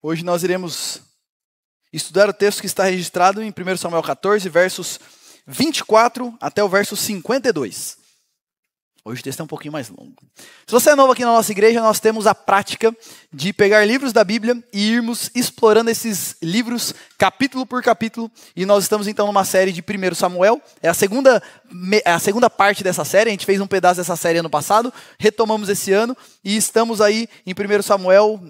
Hoje nós iremos estudar o texto que está registrado em 1 Samuel 14, versos 24 até o verso 52. Hoje o texto é um pouquinho mais longo. Se você é novo aqui na nossa igreja, nós temos a prática de pegar livros da Bíblia e irmos explorando esses livros capítulo por capítulo. E nós estamos então numa série de 1 Samuel. É a segunda parte dessa série. A gente fez um pedaço dessa série ano passado, retomamos esse ano e estamos aí em 1 Samuel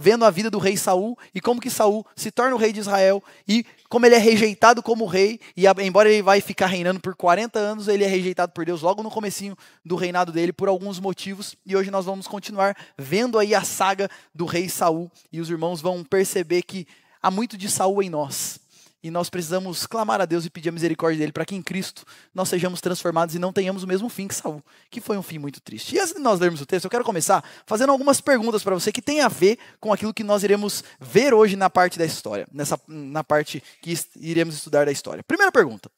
vendo a vida do rei Saul e como que Saul se torna o rei de Israel e como ele é rejeitado como rei, e embora ele vai ficar reinando por 40 anos, ele é rejeitado por Deus logo no comecinho do reinado dele por alguns motivos. E hoje nós vamos continuar vendo aí a saga do rei Saul, e os irmãos vão perceber que há muito de Saul em nós. E nós precisamos clamar a Deus e pedir a misericórdia dele para que em Cristo nós sejamos transformados e não tenhamos o mesmo fim que Saul, que foi um fim muito triste. E antes de nós lermos o texto, eu quero começar fazendo algumas perguntas para você que tem a ver com aquilo que nós iremos ver hoje na parte da história, na parte que iremos estudar da história. Primeira pergunta: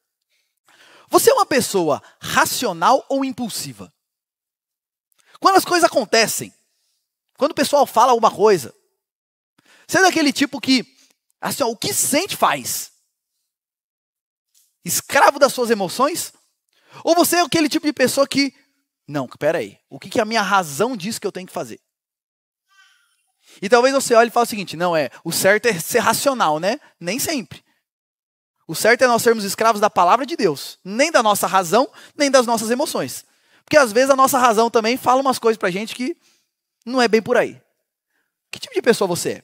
você é uma pessoa racional ou impulsiva? Quando as coisas acontecem, quando o pessoal fala alguma coisa, você é daquele tipo que, assim, o que sente faz? Escravo das suas emoções? Ou você é aquele tipo de pessoa que, não, espera aí, o que a minha razão diz que eu tenho que fazer? E talvez você olhe e fale o seguinte: não, o certo é ser racional, né? Nem sempre. O certo é nós sermos escravos da palavra de Deus, nem da nossa razão, nem das nossas emoções. Porque às vezes a nossa razão também fala umas coisas pra gente que não é bem por aí. Que tipo de pessoa você é?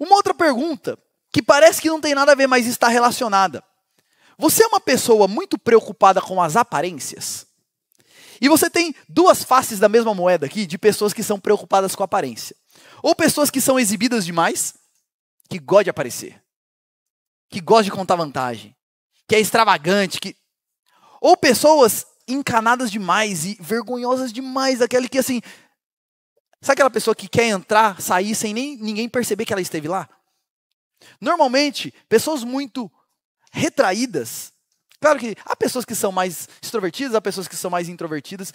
Uma outra pergunta, que parece que não tem nada a ver, mas está relacionada. Você é uma pessoa muito preocupada com as aparências? E você tem duas faces da mesma moeda aqui, de pessoas que são preocupadas com a aparência. Ou pessoas que são exibidas demais, que gostam de aparecer, que gostam de contar vantagem, que é extravagante, ou pessoas encanadas demais e vergonhosas demais, aquele que assim... Sabe aquela pessoa que quer entrar, sair sem nem ninguém perceber que ela esteve lá? Normalmente, pessoas muito retraídas. Claro que há pessoas que são mais extrovertidas, há pessoas que são mais introvertidas.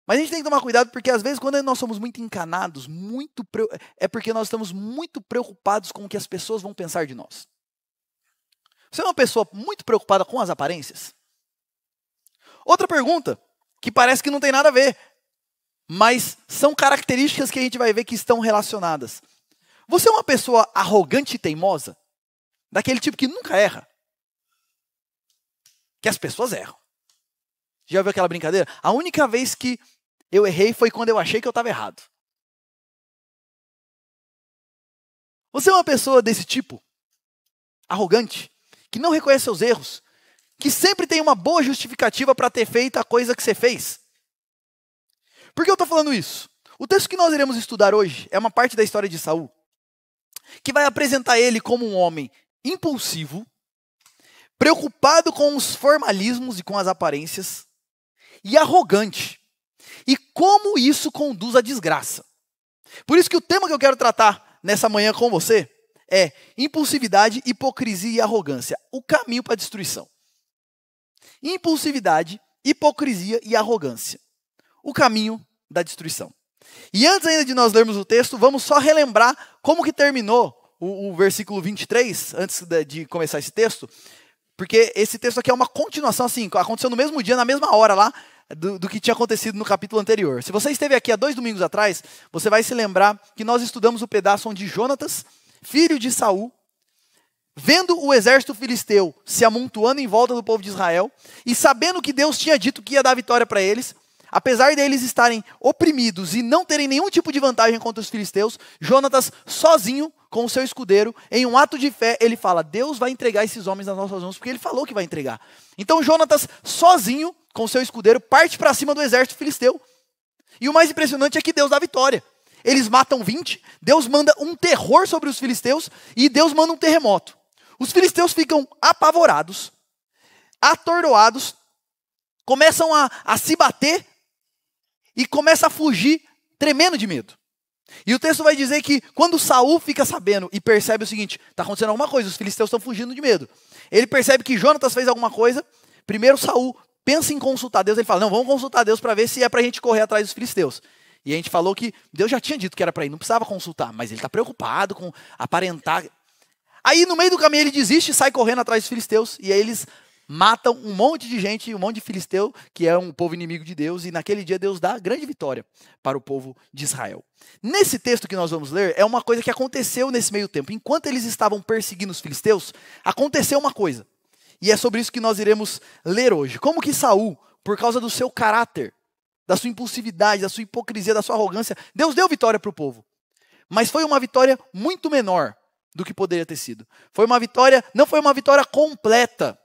Mas a gente tem que tomar cuidado porque às vezes quando nós somos muito encanados, é porque nós estamos muito preocupados com o que as pessoas vão pensar de nós. Você é uma pessoa muito preocupada com as aparências? Outra pergunta, que parece que não tem nada a ver, mas são características que a gente vai ver que estão relacionadas. Você é uma pessoa arrogante e teimosa? Daquele tipo que nunca erra? Que as pessoas erram. Já viu aquela brincadeira? A única vez que eu errei foi quando eu achei que eu estava errado. Você é uma pessoa desse tipo? Arrogante? Que não reconhece seus erros? Que sempre tem uma boa justificativa para ter feito a coisa que você fez? Por que eu estou falando isso? O texto que nós iremos estudar hoje é uma parte da história de Saul, que vai apresentar ele como um homem impulsivo, preocupado com os formalismos e com as aparências, e arrogante. E como isso conduz à desgraça. Por isso que o tema que eu quero tratar nessa manhã com você é impulsividade, hipocrisia e arrogância. O caminho para a destruição. Impulsividade, hipocrisia e arrogância. O caminho da destruição. E antes ainda de nós lermos o texto, vamos só relembrar como que terminou o versículo 23, antes de começar esse texto, porque esse texto aqui é uma continuação, assim, aconteceu no mesmo dia, na mesma hora lá, do que tinha acontecido no capítulo anterior. Se você esteve aqui há 2 domingos atrás, você vai se lembrar que nós estudamos o pedaço onde Jonatas, filho de Saul, vendo o exército filisteu se amontoando em volta do povo de Israel, e sabendo que Deus tinha dito que ia dar vitória para eles, apesar deles estarem oprimidos e não terem nenhum tipo de vantagem contra os filisteus, Jonatas, sozinho, com o seu escudeiro, em um ato de fé, ele fala: Deus vai entregar esses homens nas nossas mãos, porque ele falou que vai entregar. Então Jonatas, sozinho, com o seu escudeiro, parte para cima do exército filisteu. E o mais impressionante é que Deus dá vitória. Eles matam 20, Deus manda um terror sobre os filisteus e Deus manda um terremoto. Os filisteus ficam apavorados, atordoados, começam a se bater e começam a fugir, tremendo de medo. E o texto vai dizer que quando Saul fica sabendo e percebe o seguinte: está acontecendo alguma coisa, os filisteus estão fugindo de medo. Ele percebe que Jonatas fez alguma coisa. Primeiro Saul pensa em consultar Deus, ele fala: não, vamos consultar Deus para ver se é para a gente correr atrás dos filisteus. E a gente falou que Deus já tinha dito que era para ir, não precisava consultar, mas ele está preocupado com aparentar. Aí no meio do caminho ele desiste e sai correndo atrás dos filisteus, e aí eles matam um monte de gente, um monte de filisteu, que é um povo inimigo de Deus, e naquele dia Deus dá grande vitória para o povo de Israel. Nesse texto que nós vamos ler, é uma coisa que aconteceu nesse meio tempo. Enquanto eles estavam perseguindo os filisteus, aconteceu uma coisa. E é sobre isso que nós iremos ler hoje. Como que Saul, por causa do seu caráter, da sua impulsividade, da sua hipocrisia, da sua arrogância, Deus deu vitória para o povo. Mas foi uma vitória muito menor do que poderia ter sido. Não foi uma vitória completa.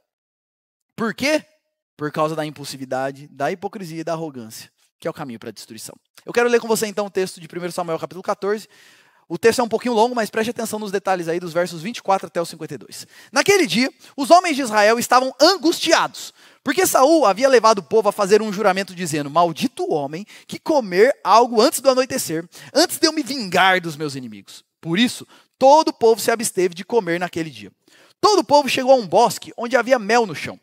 Por quê? Por causa da impulsividade, da hipocrisia e da arrogância, que é o caminho para a destruição. Eu quero ler com você então o texto de 1 Samuel capítulo 14. O texto é um pouquinho longo, mas preste atenção nos detalhes aí dos versos 24 até os 52. Naquele dia, os homens de Israel estavam angustiados, porque Saul havia levado o povo a fazer um juramento dizendo: maldito o homem que comer algo antes do anoitecer, antes de eu me vingar dos meus inimigos. Por isso, todo o povo se absteve de comer naquele dia. Todo o povo chegou a um bosque onde havia mel no chão.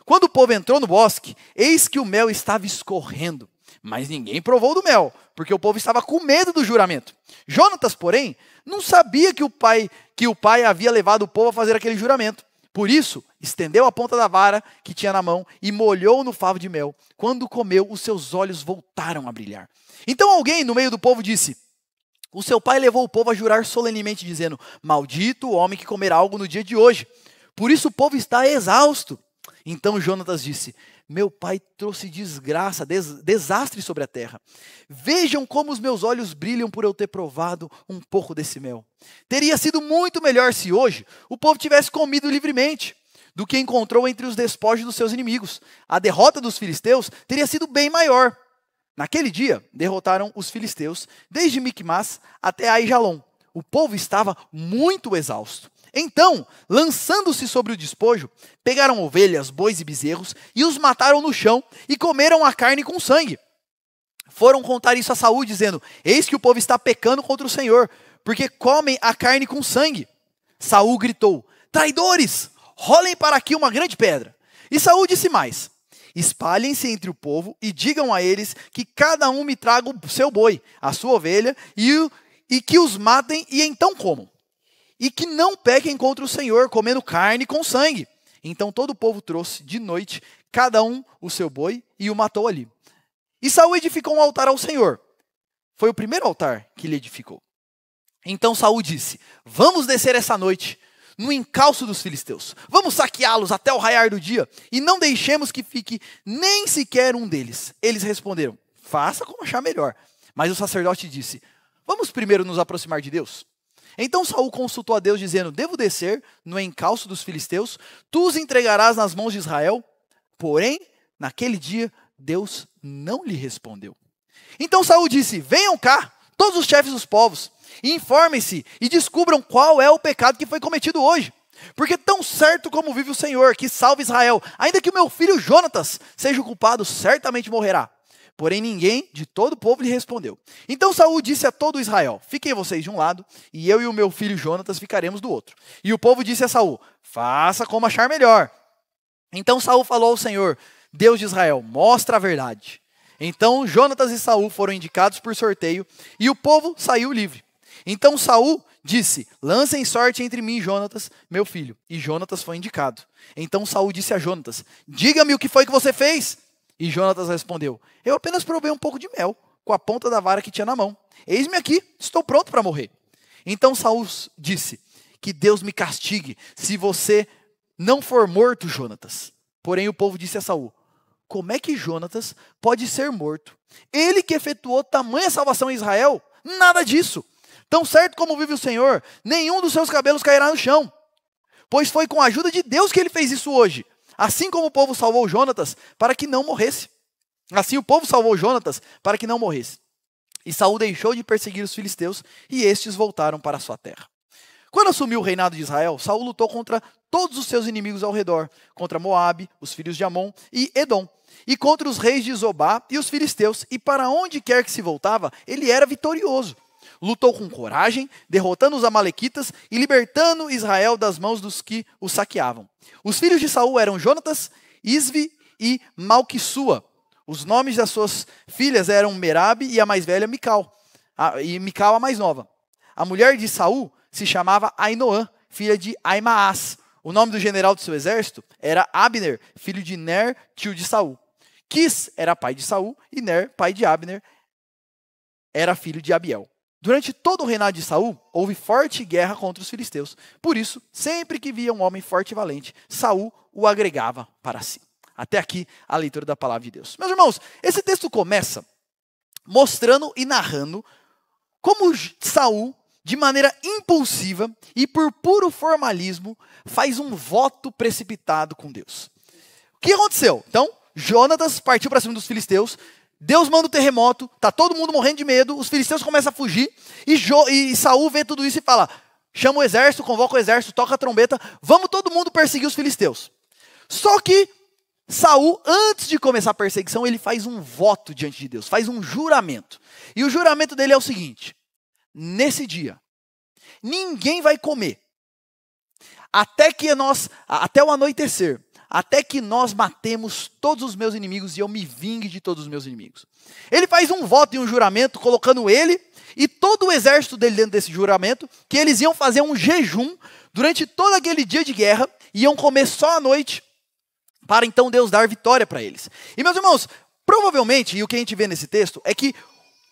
Quando o povo entrou no bosque, eis que o mel estava escorrendo. Mas ninguém provou do mel, porque o povo estava com medo do juramento. Jonatas, porém, não sabia que o pai havia levado o povo a fazer aquele juramento. Por isso, estendeu a ponta da vara que tinha na mão e molhou no favo de mel. Quando comeu, os seus olhos voltaram a brilhar. Então alguém no meio do povo disse: o seu pai levou o povo a jurar solenemente, dizendo: maldito o homem que comer algo no dia de hoje. Por isso o povo está exausto. Então Jonatas disse: meu pai trouxe desgraça, desastre sobre a terra. Vejam como os meus olhos brilham por eu ter provado um pouco desse mel. Teria sido muito melhor se hoje o povo tivesse comido livremente do que encontrou entre os despojos dos seus inimigos. A derrota dos filisteus teria sido bem maior. Naquele dia, derrotaram os filisteus desde Micmas até Aijalon. O povo estava muito exausto. Então, lançando-se sobre o despojo, pegaram ovelhas, bois e bezerros e os mataram no chão e comeram a carne com sangue. Foram contar isso a Saul, dizendo: eis que o povo está pecando contra o Senhor, porque comem a carne com sangue. Saul gritou: traidores, rolem para aqui uma grande pedra. E Saul disse mais: espalhem-se entre o povo e digam a eles que cada um me traga o seu boi, a sua ovelha, e que os matem e então comam. E que não pequem contra o Senhor, comendo carne com sangue. Então todo o povo trouxe de noite, cada um o seu boi, e o matou ali. E Saul edificou um altar ao Senhor. Foi o primeiro altar que ele edificou. Então Saul disse: vamos descer essa noite no encalço dos filisteus. Vamos saqueá-los até o raiar do dia, e não deixemos que fique nem sequer um deles. Eles responderam: faça como achar melhor. Mas o sacerdote disse: vamos primeiro nos aproximar de Deus. Então Saul consultou a Deus, dizendo: devo descer no encalço dos filisteus? Tu os entregarás nas mãos de Israel? Porém, naquele dia, Deus não lhe respondeu. Então Saul disse: venham cá, todos os chefes dos povos, e informem-se e descubram qual é o pecado que foi cometido hoje. Porque tão certo como vive o Senhor, que salve Israel, ainda que o meu filho Jonatas seja o culpado, certamente morrerá. Porém ninguém de todo o povo lhe respondeu. Então Saul disse a todo Israel: fiquem vocês de um lado, e eu e o meu filho Jonatas ficaremos do outro. E o povo disse a Saul: faça como achar melhor. Então Saul falou ao Senhor, Deus de Israel: mostra a verdade. Então Jonatas e Saul foram indicados por sorteio, e o povo saiu livre. Então Saul disse: lancem sorte entre mim e Jonatas, meu filho. E Jonatas foi indicado. Então Saul disse a Jonatas: diga-me o que foi que você fez. E Jonatas respondeu: eu apenas provei um pouco de mel com a ponta da vara que tinha na mão. Eis-me aqui, estou pronto para morrer. Então Saul disse: que Deus me castigue se você não for morto, Jonatas. Porém o povo disse a Saul: como é que Jonatas pode ser morto? Ele que efetuou tamanha salvação em Israel? Nada disso. Tão certo como vive o Senhor, nenhum dos seus cabelos cairá no chão. Pois foi com a ajuda de Deus que ele fez isso hoje. Assim como o povo salvou Jonatas para que não morresse. Assim o povo salvou Jonatas para que não morresse. E Saul deixou de perseguir os filisteus e estes voltaram para a sua terra. Quando assumiu o reinado de Israel, Saul lutou contra todos os seus inimigos ao redor, contra Moabe, os filhos de Amon e Edom, e contra os reis de Zobá e os filisteus, e para onde quer que se voltava, ele era vitorioso. Lutou com coragem, derrotando os amalequitas e libertando Israel das mãos dos que o saqueavam. Os filhos de Saul eram Jonatas, Isvi e Malquissua. Os nomes das suas filhas eram Merabe e a mais velha Mical, e Mical a mais nova. A mulher de Saul se chamava Ainoã, filha de Aimaas. O nome do general do seu exército era Abner, filho de Ner, tio de Saul. Quis era pai de Saul e Ner, pai de Abner, era filho de Abiel. Durante todo o reinado de Saul, houve forte guerra contra os filisteus. Por isso, sempre que via um homem forte e valente, Saul o agregava para si. Até aqui a leitura da palavra de Deus. Meus irmãos, esse texto começa mostrando e narrando como Saul, de maneira impulsiva e por puro formalismo, faz um voto precipitado com Deus. O que aconteceu? Então, Jonatas partiu para cima dos filisteus, Deus manda o terremoto, tá todo mundo morrendo de medo, os filisteus começam a fugir, e Saul vê tudo isso e fala, chama o exército, convoca o exército, toca a trombeta, vamos todo mundo perseguir os filisteus. Só que Saul, antes de começar a perseguição, ele faz um voto diante de Deus, faz um juramento. E o juramento dele é o seguinte, nesse dia, ninguém vai comer, até o anoitecer, até que nós matemos todos os meus inimigos e eu me vingue de todos os meus inimigos. Ele faz um voto e um juramento, colocando ele e todo o exército dele dentro desse juramento, que eles iam fazer um jejum durante todo aquele dia de guerra, iam comer só à noite, para então Deus dar vitória para eles. E meus irmãos, provavelmente, e o que a gente vê nesse texto, é que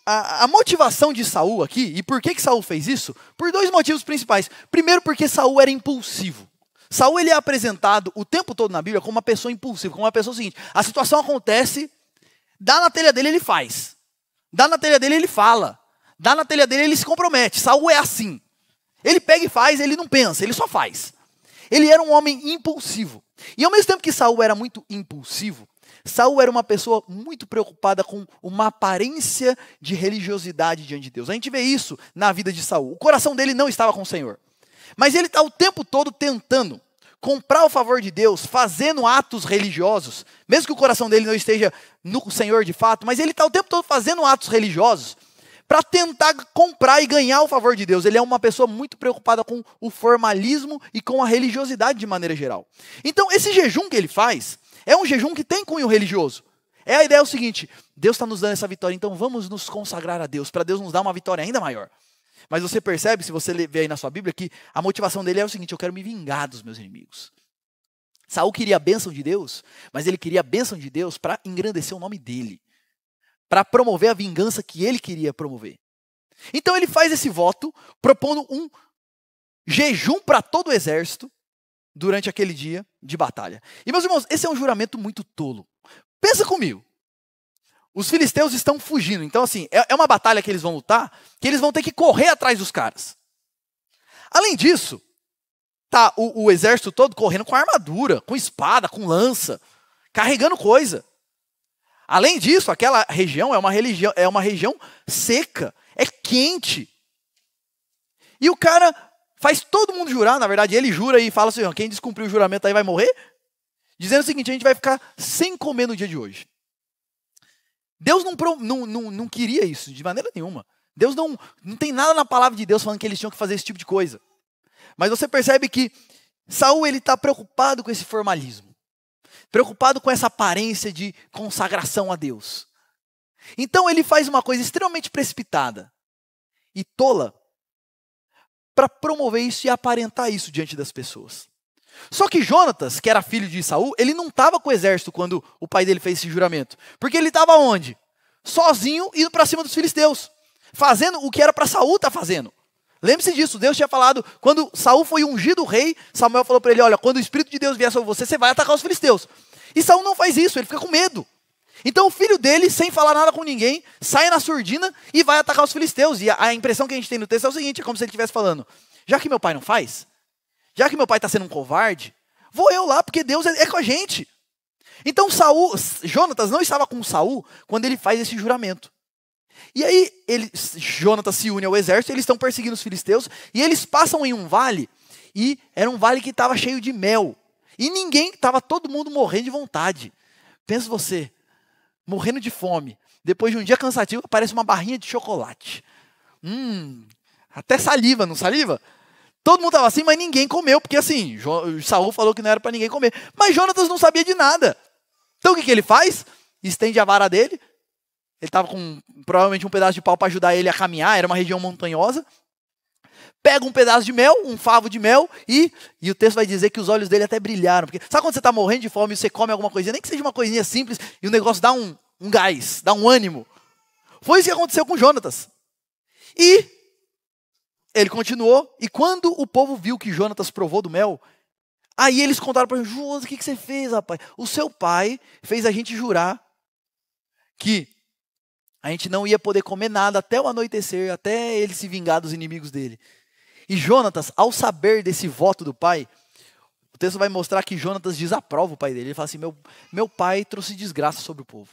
a motivação de Saul aqui, e por que Saul fez isso? Por dois motivos principais. Primeiro, porque Saul era impulsivo. Saul ele é apresentado o tempo todo na Bíblia como uma pessoa impulsiva, como uma pessoa seguinte, a situação acontece, dá na telha dele ele faz, dá na telha dele ele fala, dá na telha dele ele se compromete. Saul é assim, ele pega e faz, ele não pensa, ele só faz. Ele era um homem impulsivo, e ao mesmo tempo que Saul era muito impulsivo, Saul era uma pessoa muito preocupada com uma aparência de religiosidade diante de Deus. A gente vê isso na vida de Saul, o coração dele não estava com o Senhor. Mas ele está o tempo todo tentando comprar o favor de Deus, fazendo atos religiosos, mesmo que o coração dele não esteja no Senhor de fato, mas ele está o tempo todo fazendo atos religiosos para tentar comprar e ganhar o favor de Deus. Ele é uma pessoa muito preocupada com o formalismo e com a religiosidade de maneira geral. Então, esse jejum que ele faz é um jejum que tem cunho religioso. A ideia é o seguinte, Deus está nos dando essa vitória, então vamos nos consagrar a Deus, para Deus nos dar uma vitória ainda maior. Mas você percebe, se você ver aí na sua Bíblia, que a motivação dele é o seguinte, eu quero me vingar dos meus inimigos. Saul queria a bênção de Deus, mas ele queria a bênção de Deus para engrandecer o nome dele, para promover a vingança que ele queria promover. Então ele faz esse voto, propondo um jejum para todo o exército durante aquele dia de batalha. E meus irmãos, esse é um juramento muito tolo. Pensa comigo. Os filisteus estão fugindo. Então, assim, é uma batalha que eles vão lutar, que eles vão ter que correr atrás dos caras. Além disso, tá o exército todo correndo com armadura, com espada, com lança, carregando coisa. Além disso, aquela região é uma região seca, é quente. E o cara faz todo mundo jurar, na verdade, ele jura e fala assim, quem descumprir o juramento aí vai morrer, dizendo o seguinte, a gente vai ficar sem comer no dia de hoje. Deus não queria isso de maneira nenhuma. Deus não tem nada na palavra de Deus falando que eles tinham que fazer esse tipo de coisa. Mas você percebe que Saul está preocupado com esse formalismo. Preocupado com essa aparência de consagração a Deus. Então ele faz uma coisa extremamente precipitada e tola para promover isso e aparentar isso diante das pessoas. Só que Jonatas, que era filho de Saul, ele não estava com o exército quando o pai dele fez esse juramento. Porque ele estava onde? Sozinho, indo para cima dos filisteus. Fazendo o que era para Saul estar fazendo. Lembre-se disso, Deus tinha falado, quando Saul foi ungido rei, Samuel falou para ele, olha, quando o Espírito de Deus vier sobre você, você vai atacar os filisteus. E Saul não faz isso, ele fica com medo. Então o filho dele, sem falar nada com ninguém, sai na surdina e vai atacar os filisteus. E a impressão que a gente tem no texto é o seguinte, é como se ele estivesse falando, já que meu pai não faz, já que meu pai está sendo um covarde, vou eu lá, porque Deus é com a gente. Então Jonatas não estava com Saul quando ele faz esse juramento. E aí Jonatas se une ao exército, eles estão perseguindo os filisteus, e eles passam em um vale, e era um vale que estava cheio de mel. E estava todo mundo morrendo de vontade. Pensa você, morrendo de fome, depois de um dia cansativo, aparece uma barrinha de chocolate. Até saliva, não saliva? Todo mundo estava assim, mas ninguém comeu, porque assim, Saul falou que não era para ninguém comer. Mas Jonatas não sabia de nada. Então o que ele faz? estende a vara dele. Ele estava com provavelmente um pedaço de pau para ajudar ele a caminhar, era uma região montanhosa. Pega um pedaço de mel, um favo de mel, e o texto vai dizer que os olhos dele até brilharam. Porque sabe quando você está morrendo de fome e você come alguma coisinha, nem que seja uma coisinha simples, e o negócio dá um gás, dá um ânimo. Foi isso que aconteceu com Jonatas. E ele continuou, e quando o povo viu que Jonatas provou do mel, aí eles contaram para ele: Jonas, o que você fez, rapaz? O seu pai fez a gente jurar que a gente não ia poder comer nada até o anoitecer, até ele se vingar dos inimigos dele. E Jonatas, ao saber desse voto do pai, o texto vai mostrar que Jonatas desaprova o pai dele. Ele fala assim: meu pai trouxe desgraça sobre o povo.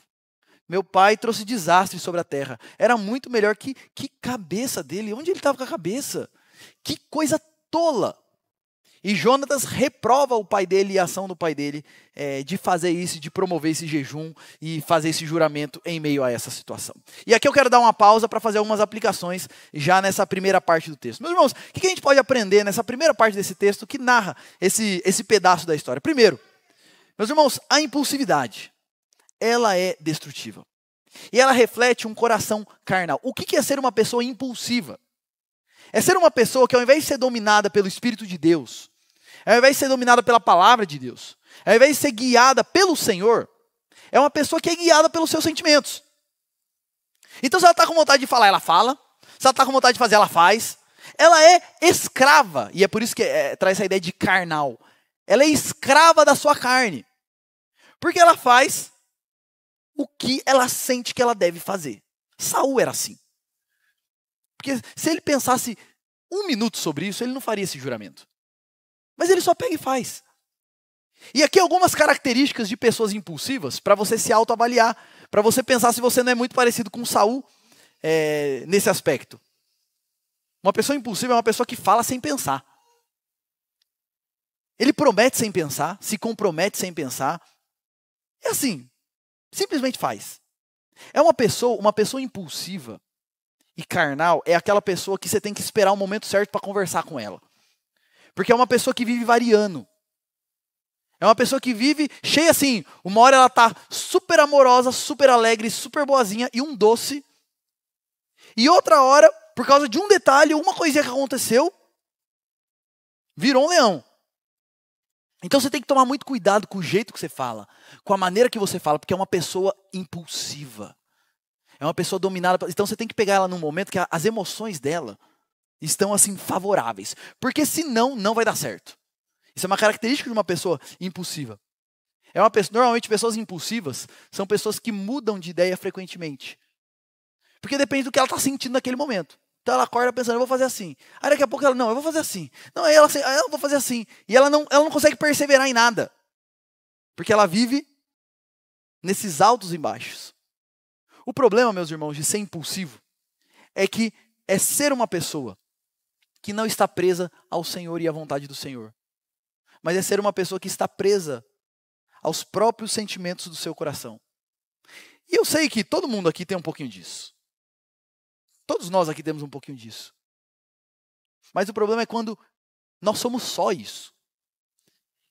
Meu pai trouxe desastre sobre a terra. Era muito melhor que cabeça dele. Onde ele estava com a cabeça? Que coisa tola. E Jonatas reprova o pai dele e a ação do pai dele de fazer isso, de promover esse jejum e fazer esse juramento em meio a essa situação. E aqui eu quero dar uma pausa para fazer algumas aplicações já nessa primeira parte do texto. Meus irmãos, o que a gente pode aprender nessa primeira parte desse texto que narra esse pedaço da história? Primeiro, meus irmãos, a impulsividade, ela é destrutiva. E ela reflete um coração carnal. O que é ser uma pessoa impulsiva? É ser uma pessoa que, ao invés de ser dominada pelo Espírito de Deus, ao invés de ser dominada pela palavra de Deus, ao invés de ser guiada pelo Senhor, é uma pessoa que é guiada pelos seus sentimentos. Então, se ela está com vontade de falar, ela fala. Se ela está com vontade de fazer, ela faz. Ela é escrava, e é por isso que traz essa ideia de carnal. Ela é escrava da sua carne. Porque ela faz o que ela sente que ela deve fazer. Saul era assim. Porque se ele pensasse um minuto sobre isso, ele não faria esse juramento. Mas ele só pega e faz. E aqui algumas características de pessoas impulsivas para você se autoavaliar, para você pensar se você não é muito parecido com Saul nesse aspecto. Uma pessoa impulsiva é uma pessoa que fala sem pensar. Ele promete sem pensar, se compromete sem pensar. É assim, simplesmente faz. É uma pessoa impulsiva e carnal é aquela pessoa que você tem que esperar o momento certo para conversar com ela. Porque é uma pessoa que vive variando. É uma pessoa que vive cheia assim. Uma hora ela está super amorosa, super alegre, super boazinha e um doce. E outra hora, por causa de um detalhe, uma coisinha que aconteceu, virou um leão. Então você tem que tomar muito cuidado com o jeito que você fala, com a maneira que você fala, porque é uma pessoa impulsiva. É uma pessoa dominada. Então você tem que pegar ela num momento que as emoções dela estão assim favoráveis. Porque senão não vai dar certo. Isso é uma característica de uma pessoa impulsiva. Normalmente pessoas impulsivas são pessoas que mudam de ideia frequentemente. Porque depende do que ela está sentindo naquele momento. Então ela acorda pensando: eu vou fazer assim. Aí daqui a pouco ela: não, eu vou fazer assim. Não, aí ela eu vou fazer assim. E ela não consegue perseverar em nada. Porque ela vive nesses altos e baixos. O problema, meus irmãos, de ser impulsivo é que é ser uma pessoa que não está presa ao Senhor e à vontade do Senhor. Mas é ser uma pessoa que está presa aos próprios sentimentos do seu coração. E eu sei que todo mundo aqui tem um pouquinho disso. Todos nós aqui temos um pouquinho disso. Mas o problema é quando nós somos só isso.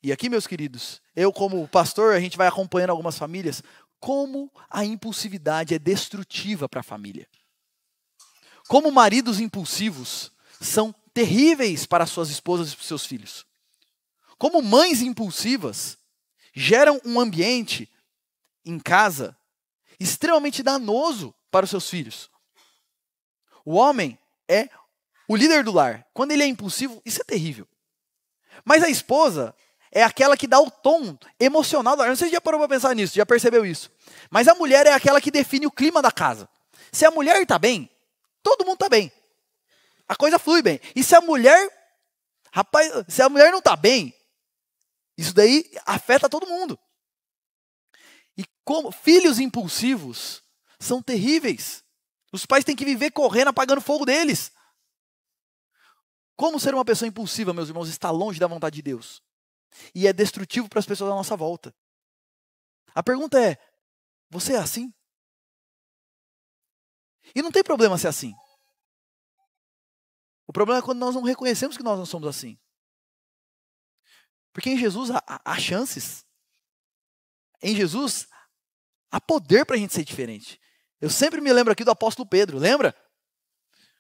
E aqui, meus queridos, eu como pastor, a gente vai acompanhando algumas famílias, como a impulsividade é destrutiva para a família. Como maridos impulsivos são terríveis para suas esposas e para seus filhos. Como mães impulsivas geram um ambiente em casa extremamente danoso para os seus filhos. O homem é o líder do lar. Quando ele é impulsivo, isso é terrível. Mas a esposa é aquela que dá o tom emocional do lar. Não sei se já parou para pensar nisso, já percebeu isso. Mas a mulher é aquela que define o clima da casa. Se a mulher está bem, todo mundo está bem. A coisa flui bem. E se a mulher, se a mulher não está bem, isso daí afeta todo mundo. E como filhos impulsivos são terríveis. Os pais têm que viver correndo, apagando fogo deles. Como ser uma pessoa impulsiva, meus irmãos, está longe da vontade de Deus. E é destrutivo para as pessoas à nossa volta. A pergunta é: você é assim? E não tem problema ser assim. O problema é quando nós não reconhecemos que nós não somos assim. Porque em Jesus há chances. Em Jesus Há poder para a gente ser diferente. Eu sempre me lembro aqui do apóstolo Pedro, lembra?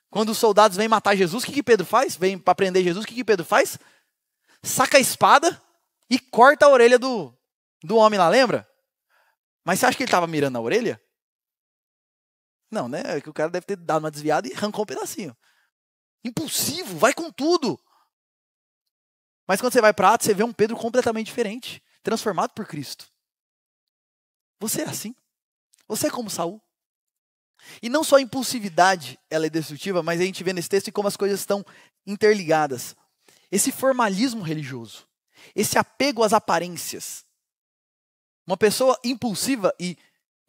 Quando os soldados vêm matar Jesus, o que Pedro faz? Vem para prender Jesus, o que Pedro faz? Saca a espada e corta a orelha do homem lá, lembra? Mas você acha que ele estava mirando na orelha? Não, né? É que o cara deve ter dado uma desviada e arrancou um pedacinho. Impulsivo, vai com tudo. Mas quando você vai para Atos, você vê um Pedro completamente diferente, transformado por Cristo. Você é assim. Você é como Saul. E não só a impulsividade ela é destrutiva, mas a gente vê nesse texto como as coisas estão interligadas. Esse formalismo religioso, esse apego às aparências. Uma pessoa impulsiva e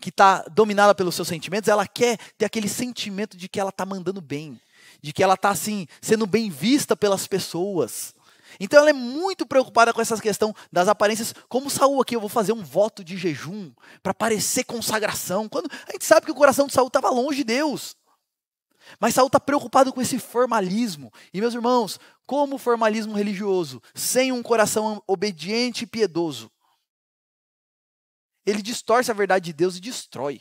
que está dominada pelos seus sentimentos, ela quer ter aquele sentimento de que ela está mandando bem, de que ela está assim, sendo bem vista pelas pessoas. Então ela é muito preocupada com essa questão das aparências, como Saul aqui, eu vou fazer um voto de jejum para parecer consagração, quando a gente sabe que o coração de Saul estava longe de Deus. Mas Saul está preocupado com esse formalismo. E meus irmãos, como o formalismo religioso, sem um coração obediente e piedoso, ele distorce a verdade de Deus e destrói.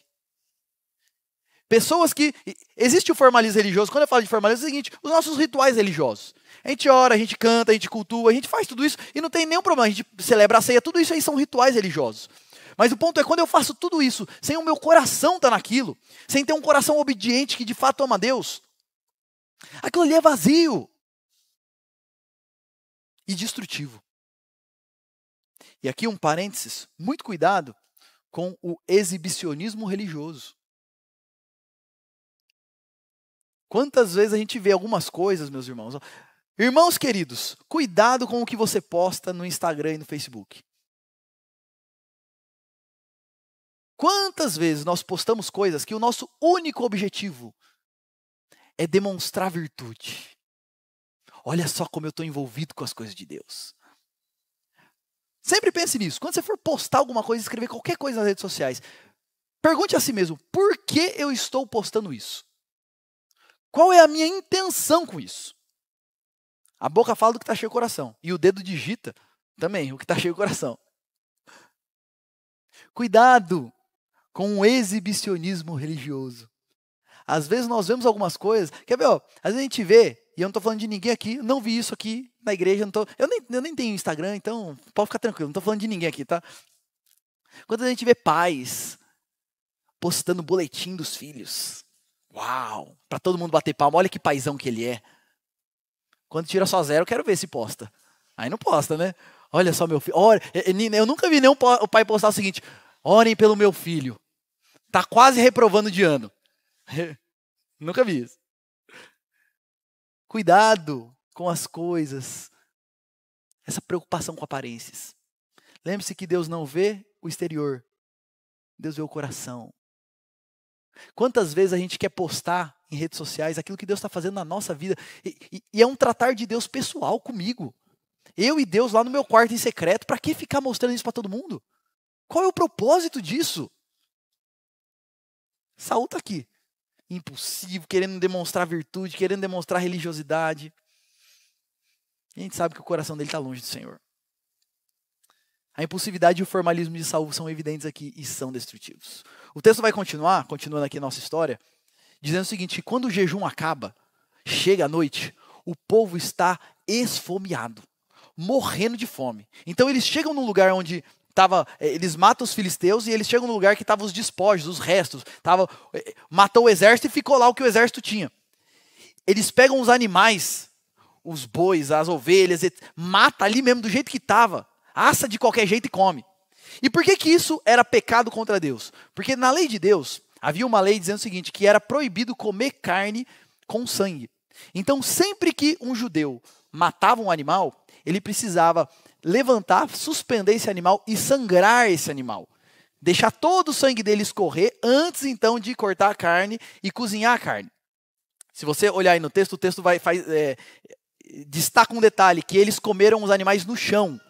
Pessoas que... Existe o formalismo religioso. Quando eu falo de formalismo, é o seguinte, os nossos rituais religiosos. A gente ora, a gente canta, a gente cultua, a gente faz tudo isso e não tem nenhum problema. A gente celebra a ceia, tudo isso aí são rituais religiosos. Mas o ponto é, quando eu faço tudo isso, sem o meu coração estar naquilo, sem ter um coração obediente que de fato ama a Deus, aquilo ali é vazio e destrutivo. E aqui um parênteses, muito cuidado com o exibicionismo religioso. Quantas vezes a gente vê algumas coisas, meus irmãos. Irmãos queridos, cuidado com o que você posta no Instagram e no Facebook. Quantas vezes nós postamos coisas que o nosso único objetivo é demonstrar virtude. Olha só como eu estou envolvido com as coisas de Deus. Sempre pense nisso. Quando você for postar alguma coisa, escrever qualquer coisa nas redes sociais, pergunte a si mesmo, por que eu estou postando isso? Qual é a minha intenção com isso? A boca fala do que está cheio o coração. E o dedo digita também o que está cheio o coração. Cuidado com o exibicionismo religioso. Às vezes nós vemos algumas coisas. Quer ver? Ó, às vezes a gente vê, e eu não estou falando de ninguém aqui, não vi isso aqui na igreja. Eu nem tenho Instagram, então pode ficar tranquilo, não estou falando de ninguém aqui, tá? Quando a gente vê pais postando boletim dos filhos. Uau! Para todo mundo bater palma, olha que paizão que ele é. Quando tira só 0, eu quero ver se posta. Aí não posta, né? Olha só meu filho. Olha, eu nunca vi nenhum pai postar o seguinte: orem pelo meu filho. Tá quase reprovando de ano. Nunca vi isso. Cuidado com as coisas. Essa preocupação com aparências. Lembre-se que Deus não vê o exterior. Deus vê o coração. Quantas vezes a gente quer postar em redes sociais aquilo que Deus está fazendo na nossa vida. E é um tratar de Deus pessoal comigo. Eu e Deus lá no meu quarto em secreto. Para que ficar mostrando isso para todo mundo? Qual é o propósito disso? Saul está aqui. Impulsivo, querendo demonstrar virtude, querendo demonstrar religiosidade. E a gente sabe que o coração dele está longe do Senhor. A impulsividade e o formalismo de Saul são evidentes aqui e são destrutivos. O texto vai continuando aqui a nossa história, dizendo o seguinte: que quando o jejum acaba, chega a noite, o povo está esfomeado, morrendo de fome. Então eles chegam num lugar onde eles matam os filisteus e eles chegam no lugar que estavam os despojos, os restos. Matou o exército e ficou lá o que o exército tinha. Eles pegam os animais, os bois, as ovelhas, mata ali mesmo do jeito que estava. Assa de qualquer jeito e come. E por que isso era pecado contra Deus? Porque na lei de Deus, havia uma lei dizendo o seguinte, que era proibido comer carne com sangue. Então, sempre que um judeu matava um animal, ele precisava levantar, suspender esse animal e sangrar esse animal. Deixar todo o sangue dele escorrer antes, então, de cortar a carne e cozinhar a carne. Se você olhar aí no texto, o texto destaca um detalhe, que eles comeram os animais no chão.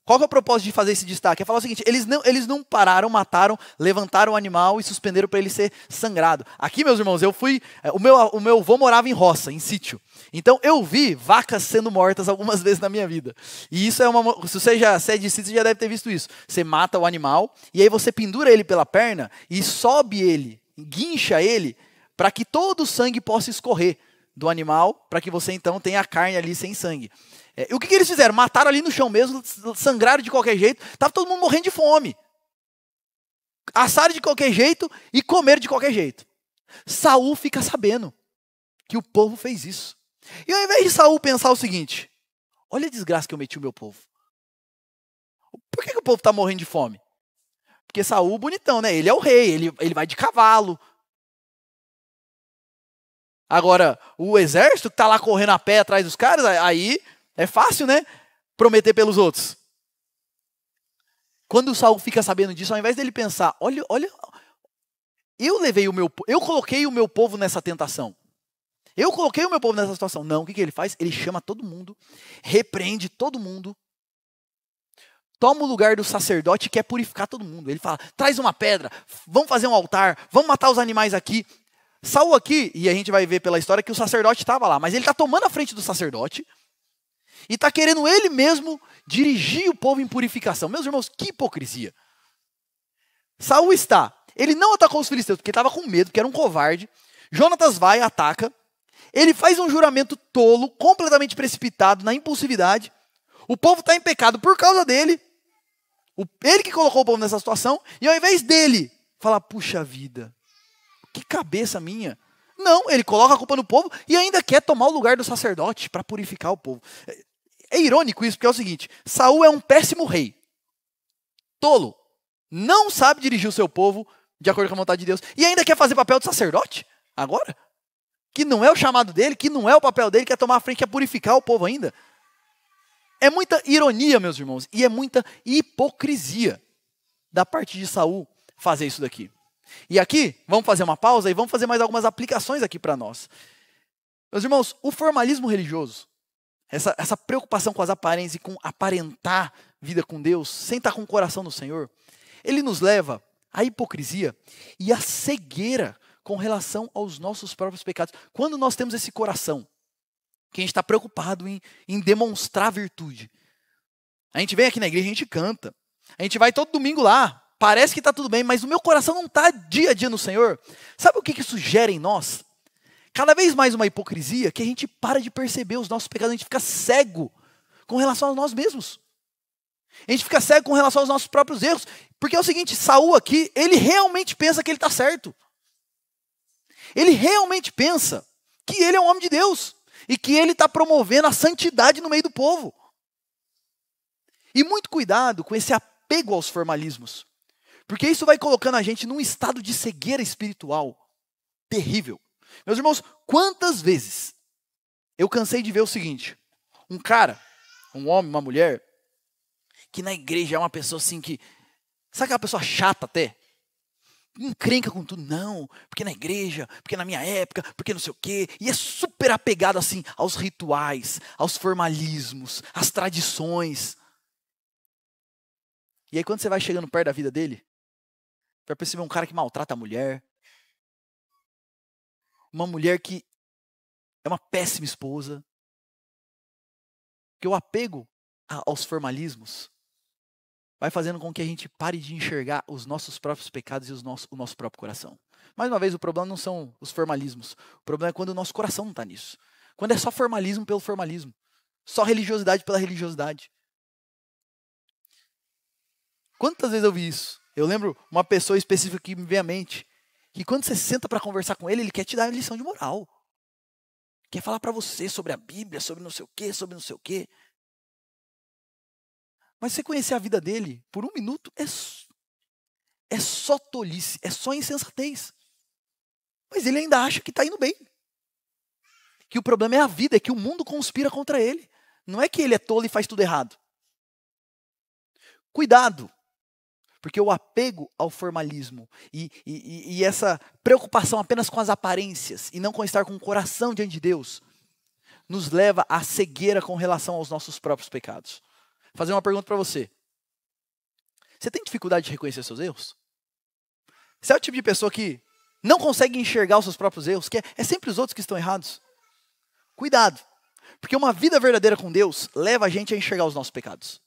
Qual que é o propósito de fazer esse destaque? É falar o seguinte, eles não pararam, mataram, levantaram o animal e suspenderam para ele ser sangrado. Aqui, meus irmãos, o meu avô morava em roça, em sítio. Então eu vi vacas sendo mortas algumas vezes na minha vida. E isso se você é de sítio, você já deve ter visto isso. Você mata o animal e aí você pendura ele pela perna e sobe ele, guincha ele, para que todo o sangue possa escorrer do animal, para que você então tenha a carne ali sem sangue. E o que eles fizeram? Mataram ali no chão mesmo, sangraram de qualquer jeito, estava todo mundo morrendo de fome. Assaram de qualquer jeito e comeram de qualquer jeito. Saul fica sabendo que o povo fez isso. E ao invés de Saul pensar o seguinte, olha a desgraça que eu meti o meu povo. Por que o povo está morrendo de fome? Porque Saul, bonitão, né? Ele é o rei, ele vai de cavalo. Agora, o exército que está lá correndo a pé atrás dos caras, aí é fácil, né? Prometer pelos outros. Quando o Saul fica sabendo disso, ao invés dele pensar, olha, eu coloquei o meu povo nessa tentação. Eu coloquei o meu povo nessa situação. Não, o que ele faz? Ele chama todo mundo, repreende todo mundo, toma o lugar do sacerdote e quer purificar todo mundo. Ele fala, traz uma pedra, vamos fazer um altar, vamos matar os animais aqui. Saul aqui, e a gente vai ver pela história que o sacerdote estava lá, mas ele está tomando a frente do sacerdote e está querendo ele mesmo dirigir o povo em purificação. Meus irmãos, que hipocrisia. Saul ele não atacou os filisteus porque estava com medo, porque era um covarde. Jonatas vai, ataca. Ele faz um juramento tolo, completamente precipitado, na impulsividade. O povo está em pecado por causa dele. Ele que colocou o povo nessa situação. E ao invés dele falar, puxa vida, que cabeça minha. Não, ele coloca a culpa no povo e ainda quer tomar o lugar do sacerdote para purificar o povo. É irônico isso, porque é o seguinte, Saul é um péssimo rei. Tolo. Não sabe dirigir o seu povo de acordo com a vontade de Deus. E ainda quer fazer papel de sacerdote? Agora? Que não é o chamado dele, que não é o papel dele, quer tomar a frente, quer purificar o povo ainda. É muita ironia, meus irmãos, e é muita hipocrisia da parte de Saul fazer isso daqui. E aqui, vamos fazer uma pausa e vamos fazer mais algumas aplicações aqui para nós. Meus irmãos, o formalismo religioso, essa preocupação com as aparências e com aparentar vida com Deus, sem estar com o coração no Senhor, ele nos leva à hipocrisia e à cegueira com relação aos nossos próprios pecados. Quando nós temos esse coração, que a gente está preocupado em demonstrar virtude. A gente vem aqui na igreja, a gente canta. A gente vai todo domingo lá. Parece que está tudo bem, mas o meu coração não está dia a dia no Senhor. Sabe o que isso gera em nós? Cada vez mais uma hipocrisia que a gente para de perceber os nossos pecados. A gente fica cego com relação a nós mesmos. A gente fica cego com relação aos nossos próprios erros. Porque é o seguinte, Saul aqui, ele realmente pensa que ele está certo. Ele realmente pensa que ele é um homem de Deus. E que ele está promovendo a santidade no meio do povo. E muito cuidado com esse apego aos formalismos. Porque isso vai colocando a gente num estado de cegueira espiritual terrível. Meus irmãos, quantas vezes eu cansei de ver o seguinte. Um cara, um homem, uma mulher, que na igreja é uma pessoa assim que... Sabe aquela pessoa chata até? Encrenca com tudo, não, porque na igreja, porque na minha época, porque não sei o quê, e é super apegado assim aos rituais, aos formalismos, às tradições. E aí quando você vai chegando perto da vida dele, vai perceber um cara que maltrata a mulher, uma mulher que é uma péssima esposa, que o apego aos formalismos vai fazendo com que a gente pare de enxergar os nossos próprios pecados e o nosso próprio coração. Mais uma vez, o problema não são os formalismos. O problema é quando o nosso coração não está nisso. Quando é só formalismo pelo formalismo. Só religiosidade pela religiosidade. Quantas vezes eu vi isso? Eu lembro uma pessoa específica que me vem à mente. Que quando você senta para conversar com ele, ele quer te dar uma lição de moral. Quer falar para você sobre a Bíblia, sobre não sei o quê, sobre não sei o quê. Mas você conhecer a vida dele por um minuto é só tolice, é só insensatez. Mas ele ainda acha que está indo bem. Que o problema é a vida, é que o mundo conspira contra ele. Não é que ele é tolo e faz tudo errado. Cuidado, porque o apego ao formalismo e essa preocupação apenas com as aparências e não com estar com o coração diante de Deus, nos leva à cegueira com relação aos nossos próprios pecados. fazer uma pergunta para você. Você tem dificuldade de reconhecer seus erros? Você é o tipo de pessoa que não consegue enxergar os seus próprios erros, que é sempre os outros que estão errados? Cuidado, porque uma vida verdadeira com Deus leva a gente a enxergar os nossos pecados.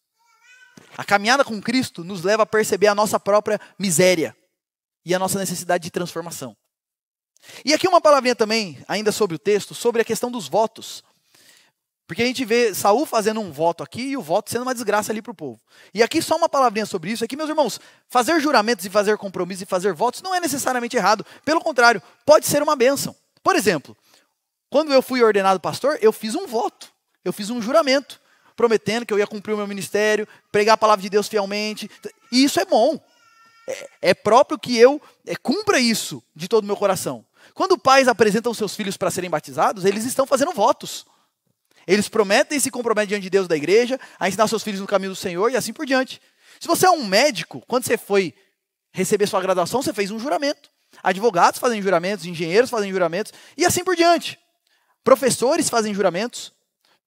A caminhada com Cristo nos leva a perceber a nossa própria miséria e a nossa necessidade de transformação. E aqui uma palavrinha também, ainda sobre o texto, sobre a questão dos votos. Porque a gente vê Saul fazendo um voto aqui e o voto sendo uma desgraça ali para o povo. E aqui só uma palavrinha sobre isso. Aqui, meus irmãos, fazer juramentos e fazer compromissos e fazer votos não é necessariamente errado. Pelo contrário, pode ser uma bênção. Por exemplo, quando eu fui ordenado pastor, eu fiz um voto. Eu fiz um juramento, prometendo que eu ia cumprir o meu ministério, pregar a palavra de Deus fielmente. E isso é bom. É próprio que eu cumpra isso de todo o meu coração. Quando pais apresentam seus filhos para serem batizados, eles estão fazendo votos. Eles prometem e se comprometem diante de Deus da igreja, a ensinar seus filhos no caminho do Senhor e assim por diante. Se você é um médico, quando você foi receber sua graduação, você fez um juramento. Advogados fazem juramentos, engenheiros fazem juramentos e assim por diante. Professores fazem juramentos.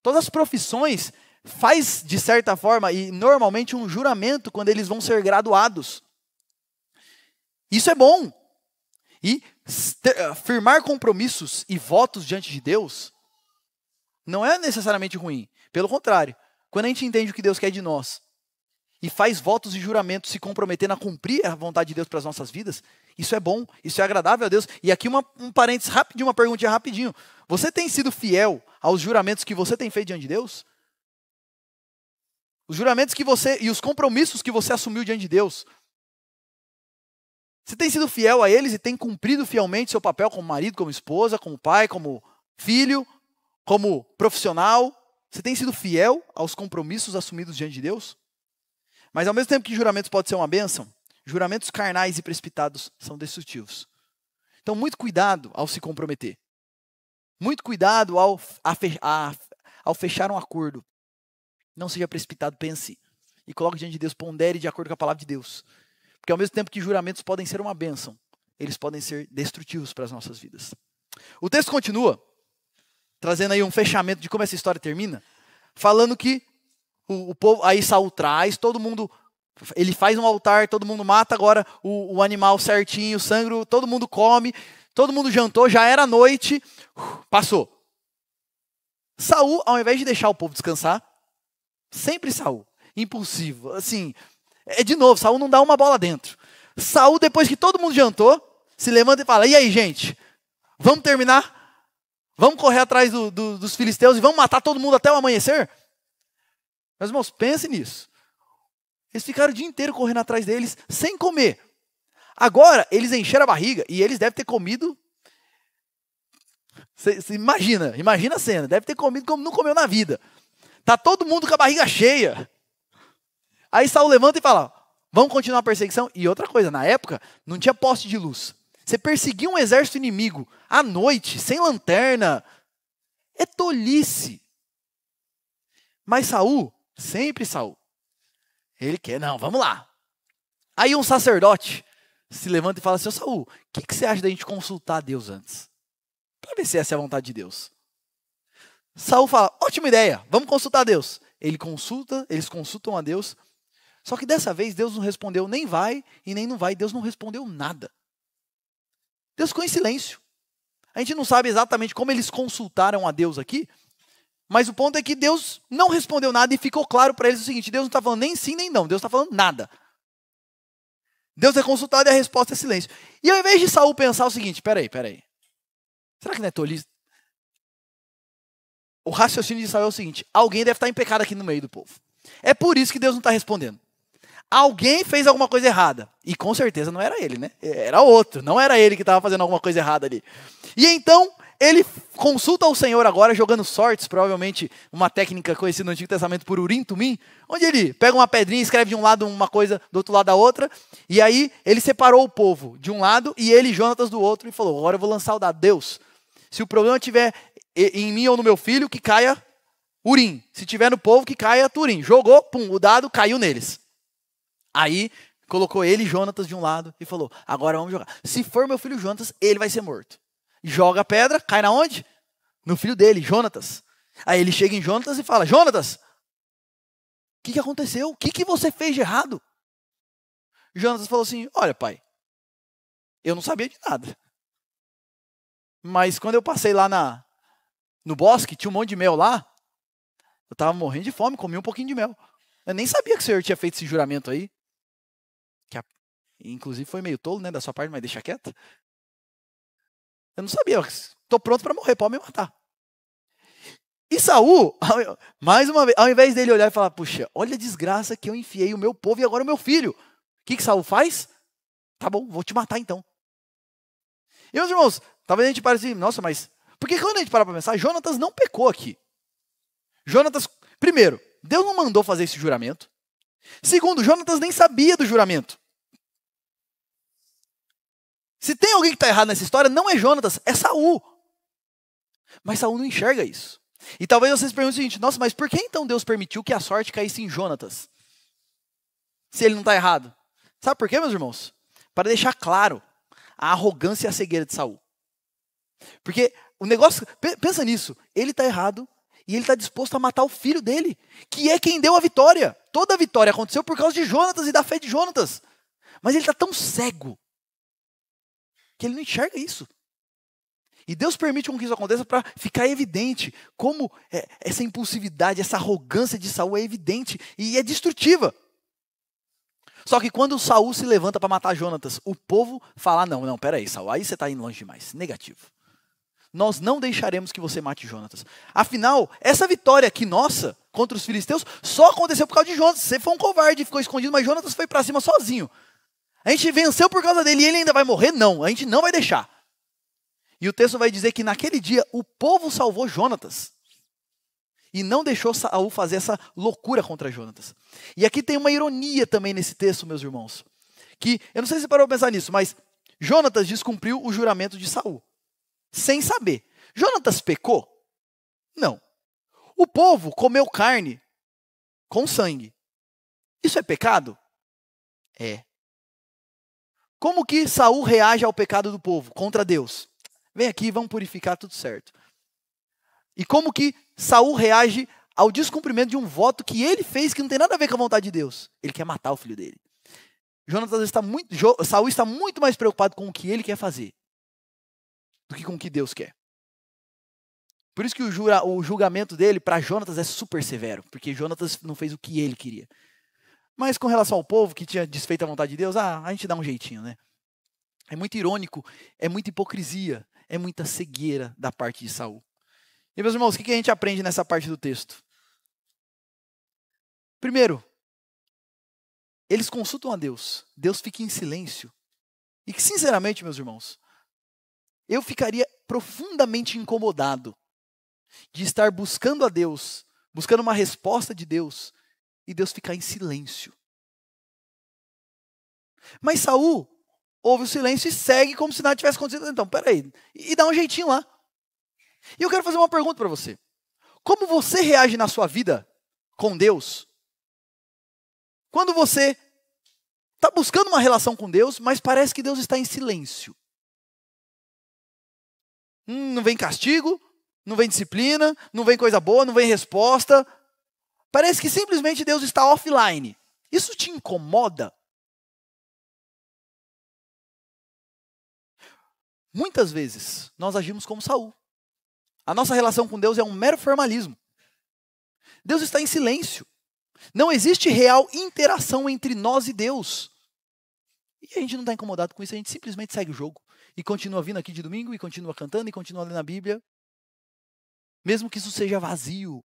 Todas as profissões faz, de certa forma, e normalmente um juramento quando eles vão ser graduados. Isso é bom. E firmar compromissos e votos diante de Deus não é necessariamente ruim. Pelo contrário, quando a gente entende o que Deus quer de nós e faz votos e juramentos se comprometendo a cumprir a vontade de Deus para as nossas vidas, isso é bom, isso é agradável a Deus. E aqui um parênteses rapidinho, uma perguntinha rapidinho. Você tem sido fiel aos juramentos que você tem feito diante de Deus? Os juramentos que você e os compromissos que você assumiu diante de Deus, você tem sido fiel a eles e tem cumprido fielmente seu papel como marido, como esposa, como pai, como filho, como profissional? Você tem sido fiel aos compromissos assumidos diante de Deus? Mas ao mesmo tempo que juramentos podem ser uma bênção, juramentos carnais e precipitados são destrutivos. Então, muito cuidado ao se comprometer. Muito cuidado ao fechar um acordo. Não seja precipitado, pense. E coloque diante de Deus, pondere de acordo com a palavra de Deus. Porque ao mesmo tempo que juramentos podem ser uma bênção, eles podem ser destrutivos para as nossas vidas. O texto continua, trazendo aí um fechamento de como essa história termina, falando que o povo, aí Saul traz, todo mundo, ele faz um altar, todo mundo mata agora o animal certinho, o sangue, todo mundo come, todo mundo jantou, já era noite, passou. Saul, ao invés de deixar o povo descansar, sempre Saul, impulsivo, assim, de novo, Saul não dá uma bola dentro. Saul, depois que todo mundo jantou, se levanta e fala, e aí gente, vamos terminar? Vamos correr atrás dos filisteus e vamos matar todo mundo até o amanhecer? Meus irmãos, pensem nisso. Eles ficaram o dia inteiro correndo atrás deles, sem comer. Agora, eles encheram a barriga e eles devem ter comido. Você imagina a cena. Deve ter comido como não comeu na vida. Tá todo mundo com a barriga cheia. Aí Saul levanta e fala, vamos continuar a perseguição? E outra coisa, na época, não tinha poste de luz. Você perseguir um exército inimigo à noite, sem lanterna, é tolice. Mas Saul, sempre Saul, ele quer, não, vamos lá. Aí um sacerdote se levanta e fala assim, Saul, o que você acha da gente consultar a Deus antes? Para ver se essa é a vontade de Deus. Saul fala, ótima ideia, vamos consultar a Deus. Eles consultam a Deus, só que dessa vez Deus não respondeu nem vai e nem não vai, Deus não respondeu nada. Deus ficou em silêncio. A gente não sabe exatamente como eles consultaram a Deus aqui, mas o ponto é que Deus não respondeu nada e ficou claro para eles o seguinte, Deus não está falando nem sim nem não, Deus está falando nada. Deus é consultado e a resposta é silêncio. E ao invés de Saul pensar o seguinte, peraí, será que não é tolice? O raciocínio de Saul é o seguinte, alguém deve estar em pecado aqui no meio do povo. É por isso que Deus não está respondendo. Alguém fez alguma coisa errada. E com certeza não era ele, né? Era outro. Não era ele que estava fazendo alguma coisa errada ali. E então, ele consulta o Senhor agora, jogando sortes, provavelmente uma técnica conhecida no Antigo Testamento por Urim Tumim, onde ele pega uma pedrinha e escreve de um lado uma coisa, do outro lado a outra. E aí, ele separou o povo de um lado e ele, Jonatas, do outro. E falou, agora eu vou lançar o dado. Deus, se o problema estiver em mim ou no meu filho, que caia Urim. Se tiver no povo, que caia Turim. Jogou, pum, o dado caiu neles. Aí, colocou ele e Jonatas de um lado e falou, agora vamos jogar. Se for meu filho Jonatas, ele vai ser morto. Joga a pedra, cai na onde? No filho dele, Jonatas. Aí ele chega em Jonatas e fala, Jonatas, que aconteceu? O que você fez de errado? Jonatas falou assim, olha pai, eu não sabia de nada. Mas quando eu passei lá no bosque, tinha um monte de mel lá, eu estava morrendo de fome, comi um pouquinho de mel. Eu nem sabia que o senhor tinha feito esse juramento aí. Inclusive foi meio tolo, né, da sua parte, mas deixa quieto. Eu não sabia, estou pronto para morrer, pode me matar. E Saul, mais uma vez, ao invés dele olhar e falar, puxa, olha a desgraça que eu enfiei o meu povo e agora o meu filho. O que Saul faz? Tá bom, vou te matar então. E meus irmãos, talvez a gente pare assim, nossa, mas... Porque quando a gente para pensar, Jonatas não pecou aqui. Jonatas, primeiro, Deus não mandou fazer esse juramento. Segundo, Jonatas nem sabia do juramento. Se tem alguém que está errado nessa história, não é Jonatas, é Saul. Mas Saul não enxerga isso. E talvez vocês perguntem o seguinte, nossa, mas por que então Deus permitiu que a sorte caísse em Jonatas? Se ele não está errado. Sabe por quê, meus irmãos? Para deixar claro a arrogância e a cegueira de Saul. Porque o negócio, pensa nisso, ele está errado e ele está disposto a matar o filho dele, que é quem deu a vitória. Toda a vitória aconteceu por causa de Jonatas e da fé de Jonatas. Mas ele está tão cego que ele não enxerga isso. E Deus permite com que isso aconteça para ficar evidente como essa impulsividade, essa arrogância de Saul é evidente e é destrutiva. Só que quando Saul se levanta para matar Jonatas, o povo fala, não, peraí, Saul, aí você está indo longe demais, negativo. Nós não deixaremos que você mate Jonatas. Afinal, essa vitória aqui nossa contra os filisteus só aconteceu por causa de Jonatas. Você foi um covarde, ficou escondido, mas Jonatas foi para cima sozinho. A gente venceu por causa dele e ele ainda vai morrer? Não, a gente não vai deixar. E o texto vai dizer que naquele dia o povo salvou Jonatas. E não deixou Saul fazer essa loucura contra Jonatas. E aqui tem uma ironia também nesse texto, meus irmãos. Que, eu não sei se você parou para pensar nisso, mas Jonatas descumpriu o juramento de Saul. Sem saber. Jonatas pecou? Não. O povo comeu carne com sangue. Isso é pecado? É. Como que Saul reage ao pecado do povo contra Deus? Vem aqui, vamos purificar tudo certo. E como que Saul reage ao descumprimento de um voto que ele fez que não tem nada a ver com a vontade de Deus? Ele quer matar o filho dele. Saul está muito mais preocupado com o que ele quer fazer do que com o que Deus quer. Por isso que o julgamento dele para Jonatas é super severo, porque Jonatas não fez o que ele queria. Mas com relação ao povo que tinha desfeito a vontade de Deus, a gente dá um jeitinho, né? É muito irônico, é muita hipocrisia, é muita cegueira da parte de Saul. E meus irmãos, o que a gente aprende nessa parte do texto? Primeiro, eles consultam a Deus, Deus fica em silêncio. E que sinceramente, meus irmãos, eu ficaria profundamente incomodado de estar buscando a Deus, buscando uma resposta de Deus, e Deus ficar em silêncio. Mas Saul ouve o silêncio e segue como se nada tivesse acontecido. Então, peraí, e dá um jeitinho lá. E eu quero fazer uma pergunta para você. Como você reage na sua vida com Deus? Quando você está buscando uma relação com Deus, mas parece que Deus está em silêncio. Não vem castigo, não vem disciplina, não vem coisa boa, não vem resposta. Parece que simplesmente Deus está offline. Isso te incomoda? Muitas vezes nós agimos como Saul. A nossa relação com Deus é um mero formalismo. Deus está em silêncio. Não existe real interação entre nós e Deus. E a gente não está incomodado com isso, a gente simplesmente segue o jogo. E continua vindo aqui de domingo, e continua cantando, e continua lendo a Bíblia. Mesmo que isso seja vazio.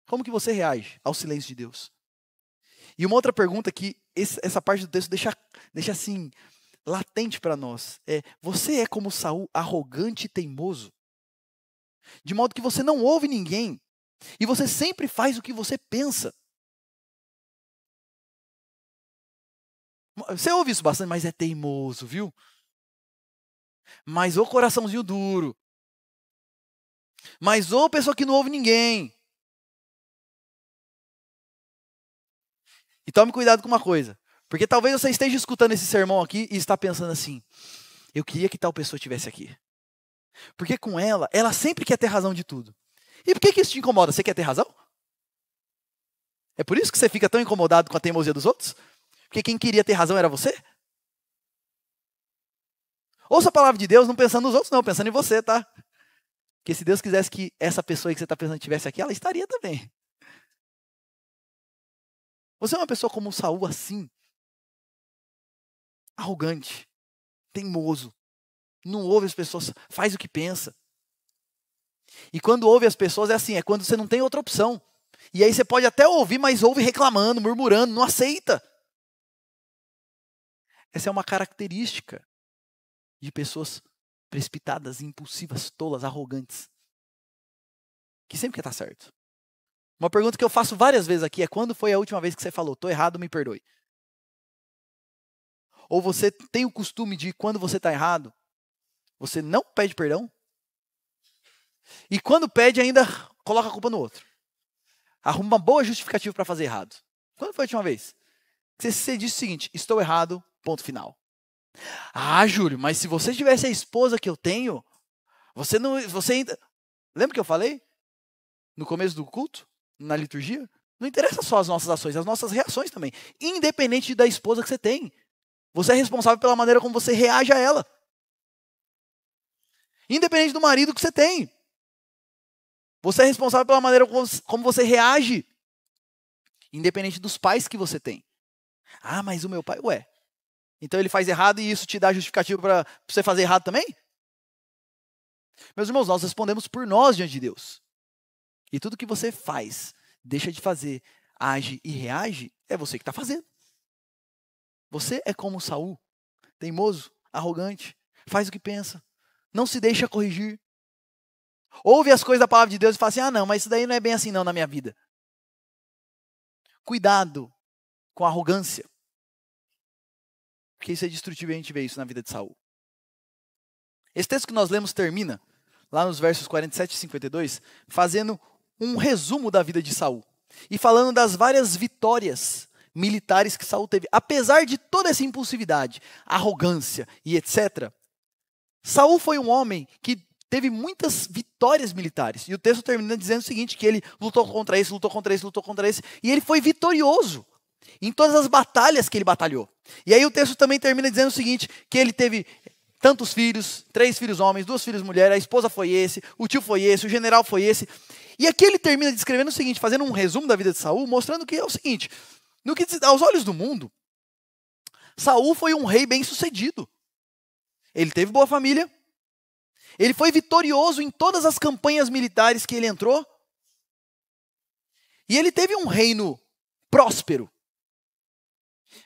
Como que você reage ao silêncio de Deus? E uma outra pergunta que essa parte do texto deixa assim, latente para nós. Você é como Saul, arrogante e teimoso? De modo que você não ouve ninguém. E você sempre faz o que você pensa. Você ouve isso bastante, mas é teimoso, viu? Mas o coraçãozinho duro. Mas o pessoa que não ouve ninguém. E tome cuidado com uma coisa. Porque talvez você esteja escutando esse sermão aqui e está pensando assim, eu queria que tal pessoa estivesse aqui. Porque com ela sempre quer ter razão de tudo. E por que isso te incomoda? Você quer ter razão? É por isso que você fica tão incomodado com a teimosia dos outros? Porque quem queria ter razão era você? Ouça a palavra de Deus não pensando nos outros, não, pensando em você, tá? Porque se Deus quisesse que essa pessoa que você está pensando estivesse aqui, ela estaria também. Você é uma pessoa como Saul assim, arrogante, teimoso, não ouve as pessoas, faz o que pensa. E quando ouve as pessoas é assim, é quando você não tem outra opção. E aí você pode até ouvir, mas ouve reclamando, murmurando, não aceita. Essa é uma característica de pessoas precipitadas, impulsivas, tolas, arrogantes. Que sempre quer estar certo. Uma pergunta que eu faço várias vezes aqui é: quando foi a última vez que você falou, estou errado, me perdoe? Ou você tem o costume de, quando você está errado, você não pede perdão? E quando pede, ainda coloca a culpa no outro. Arruma uma boa justificativa para fazer errado. Quando foi a última vez? Você disse o seguinte: estou errado, ponto final. Ah, Júlio, mas se você tivesse a esposa que eu tenho, você ainda... Lembra que eu falei? No começo do culto? Na liturgia? Não interessa só as nossas ações, as nossas reações também. Independente da esposa que você tem. Você é responsável pela maneira como você reage a ela. Independente do marido que você tem. Você é responsável pela maneira como você reage. Independente dos pais que você tem. Ah, mas o meu pai... Ué. Então ele faz errado e isso te dá justificativo para você fazer errado também? Meus irmãos, nós respondemos por nós diante de Deus. E tudo que você faz, deixa de fazer, age e reage, é você que está fazendo. Você é como Saul, teimoso, arrogante, faz o que pensa, não se deixa corrigir. Ouve as coisas da palavra de Deus e fala assim: ah não, mas isso daí não é bem assim não na minha vida. Cuidado com a arrogância. Porque isso é destrutivo e a gente vê isso na vida de Saul. Esse texto que nós lemos termina, lá nos versos 47 e 52, fazendo um resumo da vida de Saul. E falando das várias vitórias militares que Saul teve. Apesar de toda essa impulsividade, arrogância e etc., Saul foi um homem que teve muitas vitórias militares. E o texto termina dizendo o seguinte, que ele lutou contra esse, lutou contra esse, lutou contra esse, e ele foi vitorioso em todas as batalhas que ele batalhou. E aí o texto também termina dizendo o seguinte, que ele teve tantos filhos, 3 filhos homens, 2 filhos mulheres, a esposa foi esse, o tio foi esse, o general foi esse. E aqui ele termina descrevendo o seguinte, fazendo um resumo da vida de Saul, mostrando que é o seguinte, no que aos olhos do mundo, Saul foi um rei bem-sucedido. Ele teve boa família, ele foi vitorioso em todas as campanhas militares que ele entrou, e ele teve um reino próspero.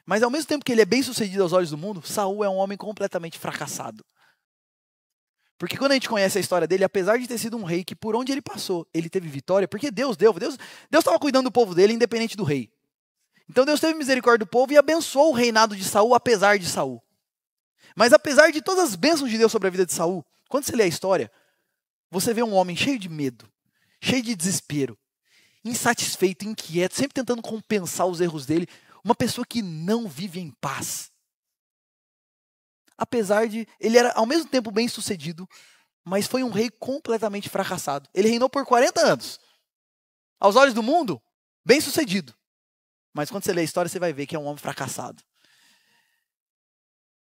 Mas ao mesmo tempo que ele é bem-sucedido aos olhos do mundo, Saul é um homem completamente fracassado. Porque quando a gente conhece a história dele, apesar de ter sido um rei que por onde ele passou, ele teve vitória, porque Deus estava cuidando do povo dele, independente do rei. Então Deus teve misericórdia do povo e abençoou o reinado de Saul, apesar de Saul. Mas apesar de todas as bênçãos de Deus sobre a vida de Saul, quando você lê a história, você vê um homem cheio de medo, cheio de desespero, insatisfeito, inquieto, sempre tentando compensar os erros dele, uma pessoa que não vive em paz. Apesar de... Ele era ao mesmo tempo bem sucedido, mas foi um rei completamente fracassado. Ele reinou por 40 anos. Aos olhos do mundo, bem sucedido. Mas quando você lê a história, você vai ver que é um homem fracassado.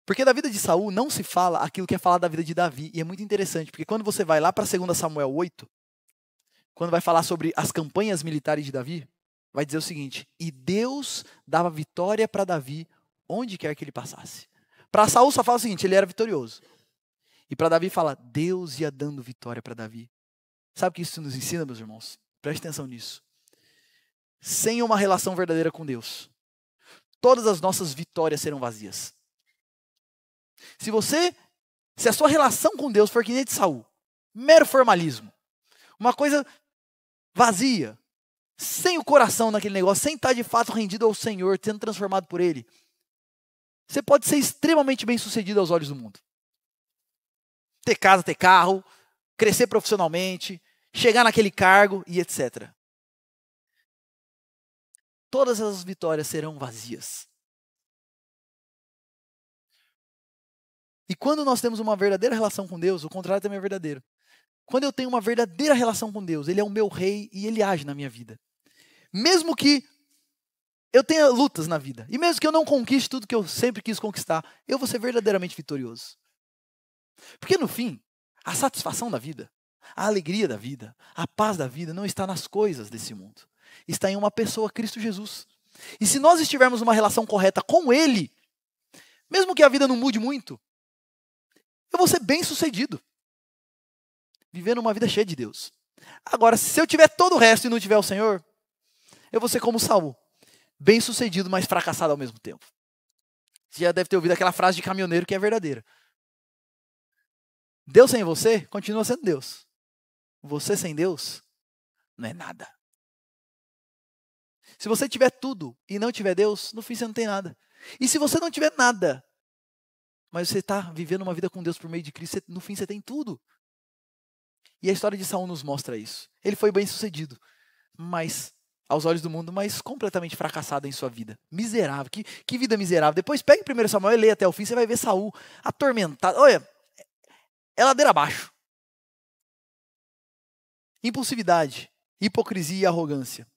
Porque da vida de Saul não se fala aquilo que é falado da vida de Davi. E é muito interessante, porque quando você vai lá para 2 Samuel 8, quando vai falar sobre as campanhas militares de Davi, vai dizer o seguinte, e Deus dava vitória para Davi onde quer que ele passasse. Para Saul só fala o seguinte, ele era vitorioso. E para Davi fala, Deus ia dando vitória para Davi. Sabe o que isso nos ensina, meus irmãos? Preste atenção nisso. Sem uma relação verdadeira com Deus, todas as nossas vitórias serão vazias. Se a sua relação com Deus for que nem de Saul, mero formalismo, uma coisa vazia, sem o coração naquele negócio, sem estar de fato rendido ao Senhor, sendo transformado por Ele, você pode ser extremamente bem sucedido aos olhos do mundo. Ter casa, ter carro, crescer profissionalmente, chegar naquele cargo e etc. Todas as vitórias serão vazias. E quando nós temos uma verdadeira relação com Deus, o contrário também é verdadeiro. Quando eu tenho uma verdadeira relação com Deus, Ele é o meu rei e Ele age na minha vida. Mesmo que eu tenha lutas na vida, e mesmo que eu não conquiste tudo que eu sempre quis conquistar, eu vou ser verdadeiramente vitorioso. Porque no fim, a satisfação da vida, a alegria da vida, a paz da vida não está nas coisas desse mundo. Está em uma pessoa, Cristo Jesus. E se nós estivermos numa relação correta com Ele, mesmo que a vida não mude muito, eu vou ser bem sucedido. Vivendo uma vida cheia de Deus. Agora, se eu tiver todo o resto e não tiver o Senhor, eu vou ser como Saul. Bem sucedido, mas fracassado ao mesmo tempo. Você já deve ter ouvido aquela frase de caminhoneiro que é verdadeira. Deus sem você, continua sendo Deus. Você sem Deus, não é nada. Se você tiver tudo e não tiver Deus, no fim você não tem nada. E se você não tiver nada, mas você está vivendo uma vida com Deus por meio de Cristo, no fim você tem tudo. E a história de Saul nos mostra isso. Ele foi bem sucedido, mas aos olhos do mundo, mas completamente fracassado em sua vida. Miserável, que vida miserável. Depois pegue 1 Samuel e leia até o fim, você vai ver Saul atormentado. Olha, é ladeira abaixo. Impulsividade, hipocrisia e arrogância.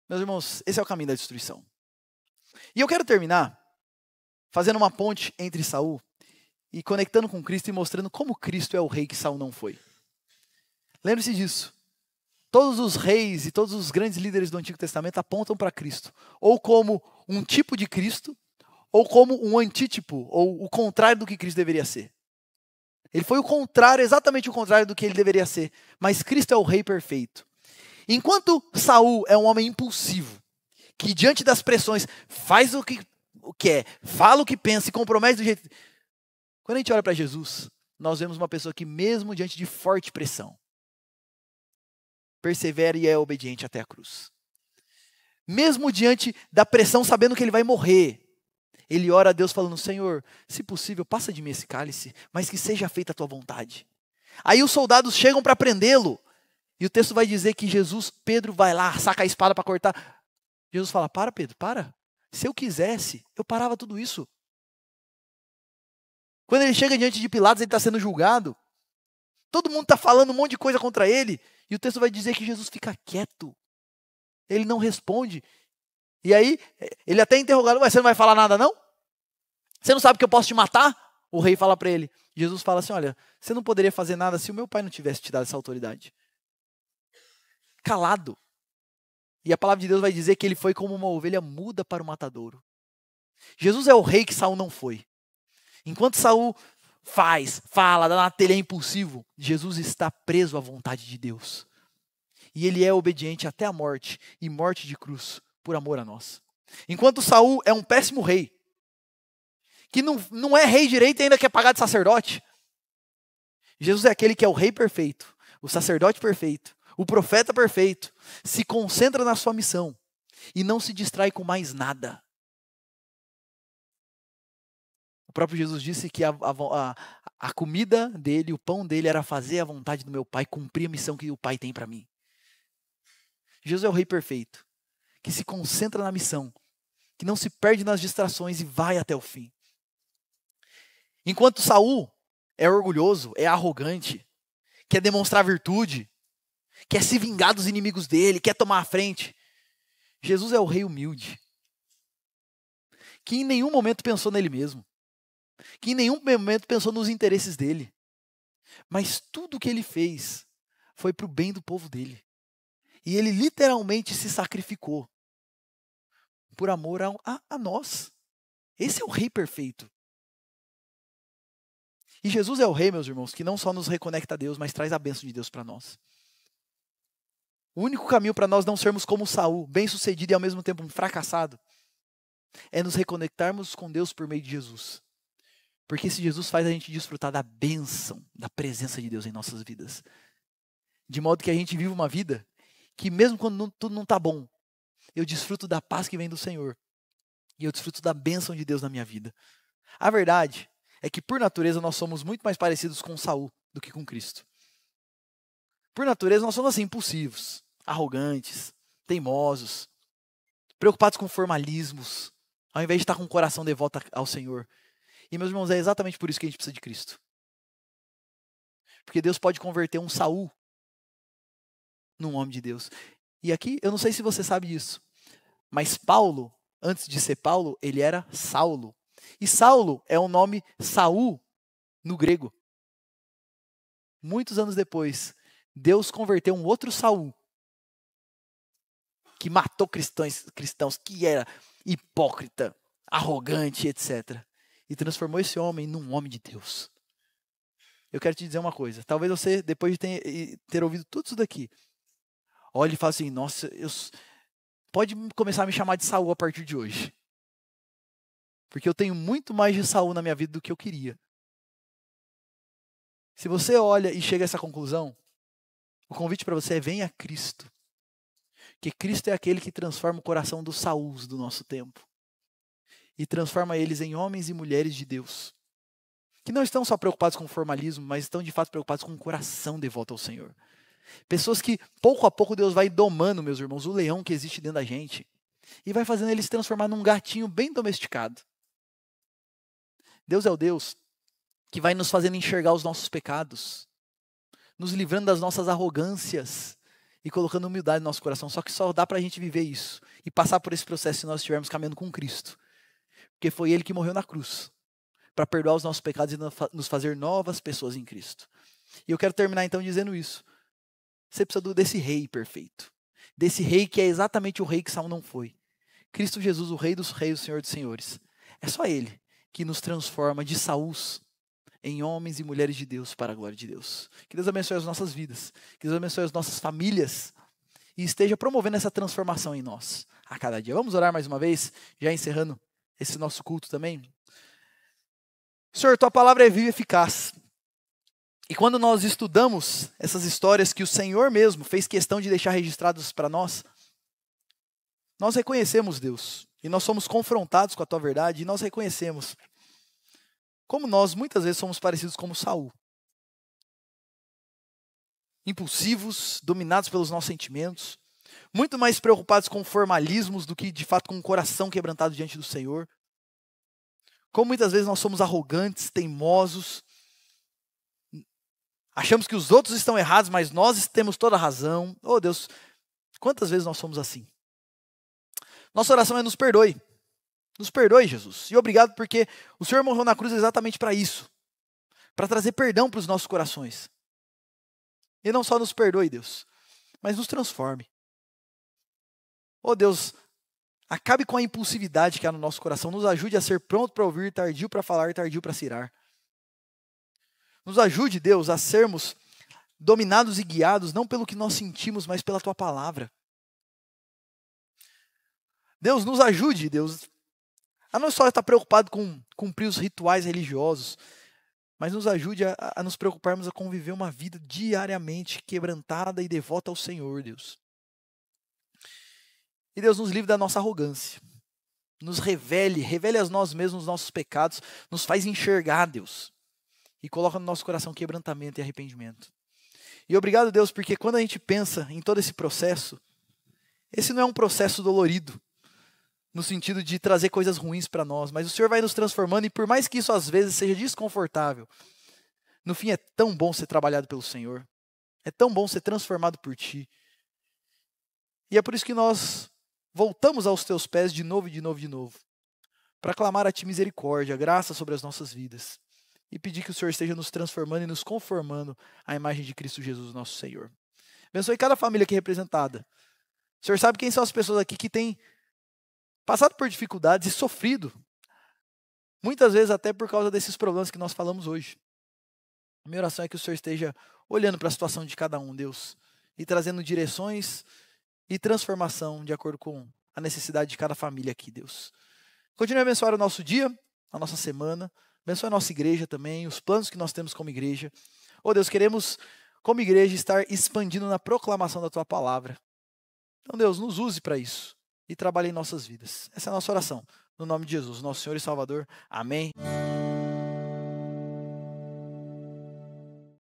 Meus irmãos, esse é o caminho da destruição. E eu quero terminar fazendo uma ponte entre Saul e conectando com Cristo e mostrando como Cristo é o rei que Saul não foi. Lembre-se disso. Todos os reis e todos os grandes líderes do Antigo Testamento apontam para Cristo. Ou como um tipo de Cristo, ou como um antítipo, ou o contrário do que Cristo deveria ser. Ele foi o contrário, exatamente o contrário do que ele deveria ser. Mas Cristo é o rei perfeito. Enquanto Saul é um homem impulsivo, que diante das pressões faz o que quer, fala o que pensa e compromete do jeito... Quando a gente olha para Jesus, nós vemos uma pessoa que mesmo diante de forte pressão, persevera e é obediente até a cruz. Mesmo diante da pressão, sabendo que ele vai morrer, ele ora a Deus falando, Senhor, se possível, passa de mim esse cálice, mas que seja feita a tua vontade. Aí os soldados chegam para prendê-lo, e o texto vai dizer que Pedro vai lá, saca a espada para cortar. Jesus fala, para Pedro, para. Se eu quisesse, eu parava tudo isso. Quando ele chega diante de Pilatos, ele está sendo julgado. Todo mundo está falando um monte de coisa contra ele. E o texto vai dizer que Jesus fica quieto. Ele não responde. E aí, ele até é interrogado, você não vai falar nada não? Você não sabe que eu posso te matar? O rei fala para ele. Jesus fala assim, olha, você não poderia fazer nada se o meu pai não tivesse te dado essa autoridade. Calado. E a palavra de Deus vai dizer que ele foi como uma ovelha muda para o matadouro. Jesus é o rei que Saul não foi. Enquanto Saul fala, dá na telha, é impulsivo, Jesus está preso à vontade de Deus. E ele é obediente até a morte, e morte de cruz, por amor a nós. Enquanto Saul é um péssimo rei, que não é rei direito e ainda quer pagar de sacerdote, Jesus é aquele que é o rei perfeito, o sacerdote perfeito, o profeta perfeito, se concentra na sua missão e não se distrai com mais nada. O próprio Jesus disse que a comida dele, o pão dele era fazer a vontade do meu Pai, cumprir a missão que o Pai tem para mim. Jesus é o rei perfeito, que se concentra na missão, que não se perde nas distrações e vai até o fim. Enquanto Saul é orgulhoso, é arrogante, quer demonstrar virtude, quer se vingar dos inimigos dele, quer tomar a frente, Jesus é o rei humilde, que em nenhum momento pensou nele mesmo, que em nenhum momento pensou nos interesses dele, mas tudo o que ele fez foi para o bem do povo dele. E ele literalmente se sacrificou por amor a nós. Esse é o rei perfeito. E Jesus é o rei, meus irmãos, que não só nos reconecta a Deus, mas traz a bênção de Deus para nós. O único caminho para nós não sermos como Saul, bem-sucedido e ao mesmo tempo um fracassado, é nos reconectarmos com Deus por meio de Jesus. Porque esse Jesus faz a gente desfrutar da bênção, da presença de Deus em nossas vidas. De modo que a gente vive uma vida que mesmo quando tudo não está bom, eu desfruto da paz que vem do Senhor. E eu desfruto da bênção de Deus na minha vida. A verdade é que por natureza nós somos muito mais parecidos com Saul do que com Cristo. Por natureza nós somos assim, impulsivos, arrogantes, teimosos, preocupados com formalismos, ao invés de estar com o coração devoto ao Senhor. E meus irmãos, é exatamente por isso que a gente precisa de Cristo. Porque Deus pode converter um Saul num homem de Deus. E aqui, eu não sei se você sabe disso, Mas Paulo, antes de ser Paulo, ele era Saulo. E Saulo é o nome Saul no grego. Muitos anos depois, Deus converteu um outro Saul, que matou cristãos, que era hipócrita, arrogante, etc. E transformou esse homem num homem de Deus. Eu quero te dizer uma coisa. Talvez você, depois de ter ouvido tudo isso daqui, olhe e fale assim, nossa, pode começar a me chamar de Saul a partir de hoje. Porque eu tenho muito mais de Saul na minha vida do que eu queria. Se você olha e chega a essa conclusão, o convite para você é venha a Cristo. Porque Cristo é aquele que transforma o coração dos Sauls do nosso tempo. E transforma eles em homens e mulheres de Deus. Que não estão só preocupados com o formalismo, mas estão de fato preocupados com o coração devoto ao Senhor. Pessoas que pouco a pouco Deus vai domando, meus irmãos, o leão que existe dentro da gente. E vai fazendo ele se transformar num gatinho bem domesticado. Deus é o Deus que vai nos fazendo enxergar os nossos pecados. Nos livrando das nossas arrogâncias. E colocando humildade no nosso coração. Só que só dá para a gente viver isso. E passar por esse processo se nós estivermos caminhando com Cristo. Porque foi Ele que morreu na cruz. Para perdoar os nossos pecados e nos fazer novas pessoas em Cristo. E eu quero terminar então dizendo isso. Você precisa desse rei perfeito. Desse rei que é exatamente o rei que Saul não foi. Cristo Jesus, o rei dos reis, o Senhor dos senhores. É só Ele que nos transforma de Sauls em homens e mulheres de Deus para a glória de Deus. Que Deus abençoe as nossas vidas. Que Deus abençoe as nossas famílias. E esteja promovendo essa transformação em nós a cada dia. Vamos orar mais uma vez, já encerrando esse nosso culto também. Senhor, Tua palavra é viva e eficaz. E quando nós estudamos essas histórias que o Senhor mesmo fez questão de deixar registradas para nós, nós reconhecemos, Deus, e nós somos confrontados com a Tua verdade, e nós reconhecemos como nós muitas vezes somos parecidos como Saul. Impulsivos, dominados pelos nossos sentimentos, muito mais preocupados com formalismos do que de fato com o coração quebrantado diante do Senhor. Como muitas vezes nós somos arrogantes, teimosos, achamos que os outros estão errados, mas nós temos toda a razão. Oh Deus, quantas vezes nós somos assim? Nossa oração é nos perdoe. Nos perdoe, Jesus. E obrigado porque o Senhor morreu na cruz exatamente para isso. Para trazer perdão para os nossos corações. E não só nos perdoe, Deus, mas nos transforme. Oh Deus, acabe com a impulsividade que há no nosso coração. Nos ajude a ser pronto para ouvir, tardio para falar, tardio para se irar. Nos ajude, Deus, a sermos dominados e guiados, não pelo que nós sentimos, mas pela Tua palavra. Deus, nos ajude, Deus, a não só estar preocupado com cumprir os rituais religiosos, mas nos ajude a nos preocuparmos a conviver uma vida diariamente quebrantada e devota ao Senhor, Deus. E Deus nos livre da nossa arrogância. Nos revele a nós mesmos os nossos pecados, nos faz enxergar, Deus. E coloca no nosso coração quebrantamento e arrependimento. E obrigado, Deus, porque quando a gente pensa em todo esse processo, esse não é um processo dolorido, no sentido de trazer coisas ruins para nós, mas o Senhor vai nos transformando, e por mais que isso às vezes seja desconfortável, no fim é tão bom ser trabalhado pelo Senhor, é tão bom ser transformado por Ti. E é por isso que nós voltamos aos Teus pés de novo, para clamar a Ti misericórdia, graça sobre as nossas vidas, e pedir que o Senhor esteja nos transformando e nos conformando à imagem de Cristo Jesus, nosso Senhor. Abençoe cada família aqui representada. O Senhor sabe quem são as pessoas aqui que têm passado por dificuldades e sofrido, muitas vezes até por causa desses problemas que nós falamos hoje. A minha oração é que o Senhor esteja olhando para a situação de cada um, Deus, e trazendo direções e transformação de acordo com a necessidade de cada família aqui, Deus. Continue a abençoar o nosso dia, a nossa semana, abençoe a nossa igreja também, os planos que nós temos como igreja. Oh Deus, queremos, como igreja, estar expandindo na proclamação da Tua palavra. Então, Deus, nos use para isso e trabalhe em nossas vidas. Essa é a nossa oração. No nome de Jesus, nosso Senhor e Salvador. Amém.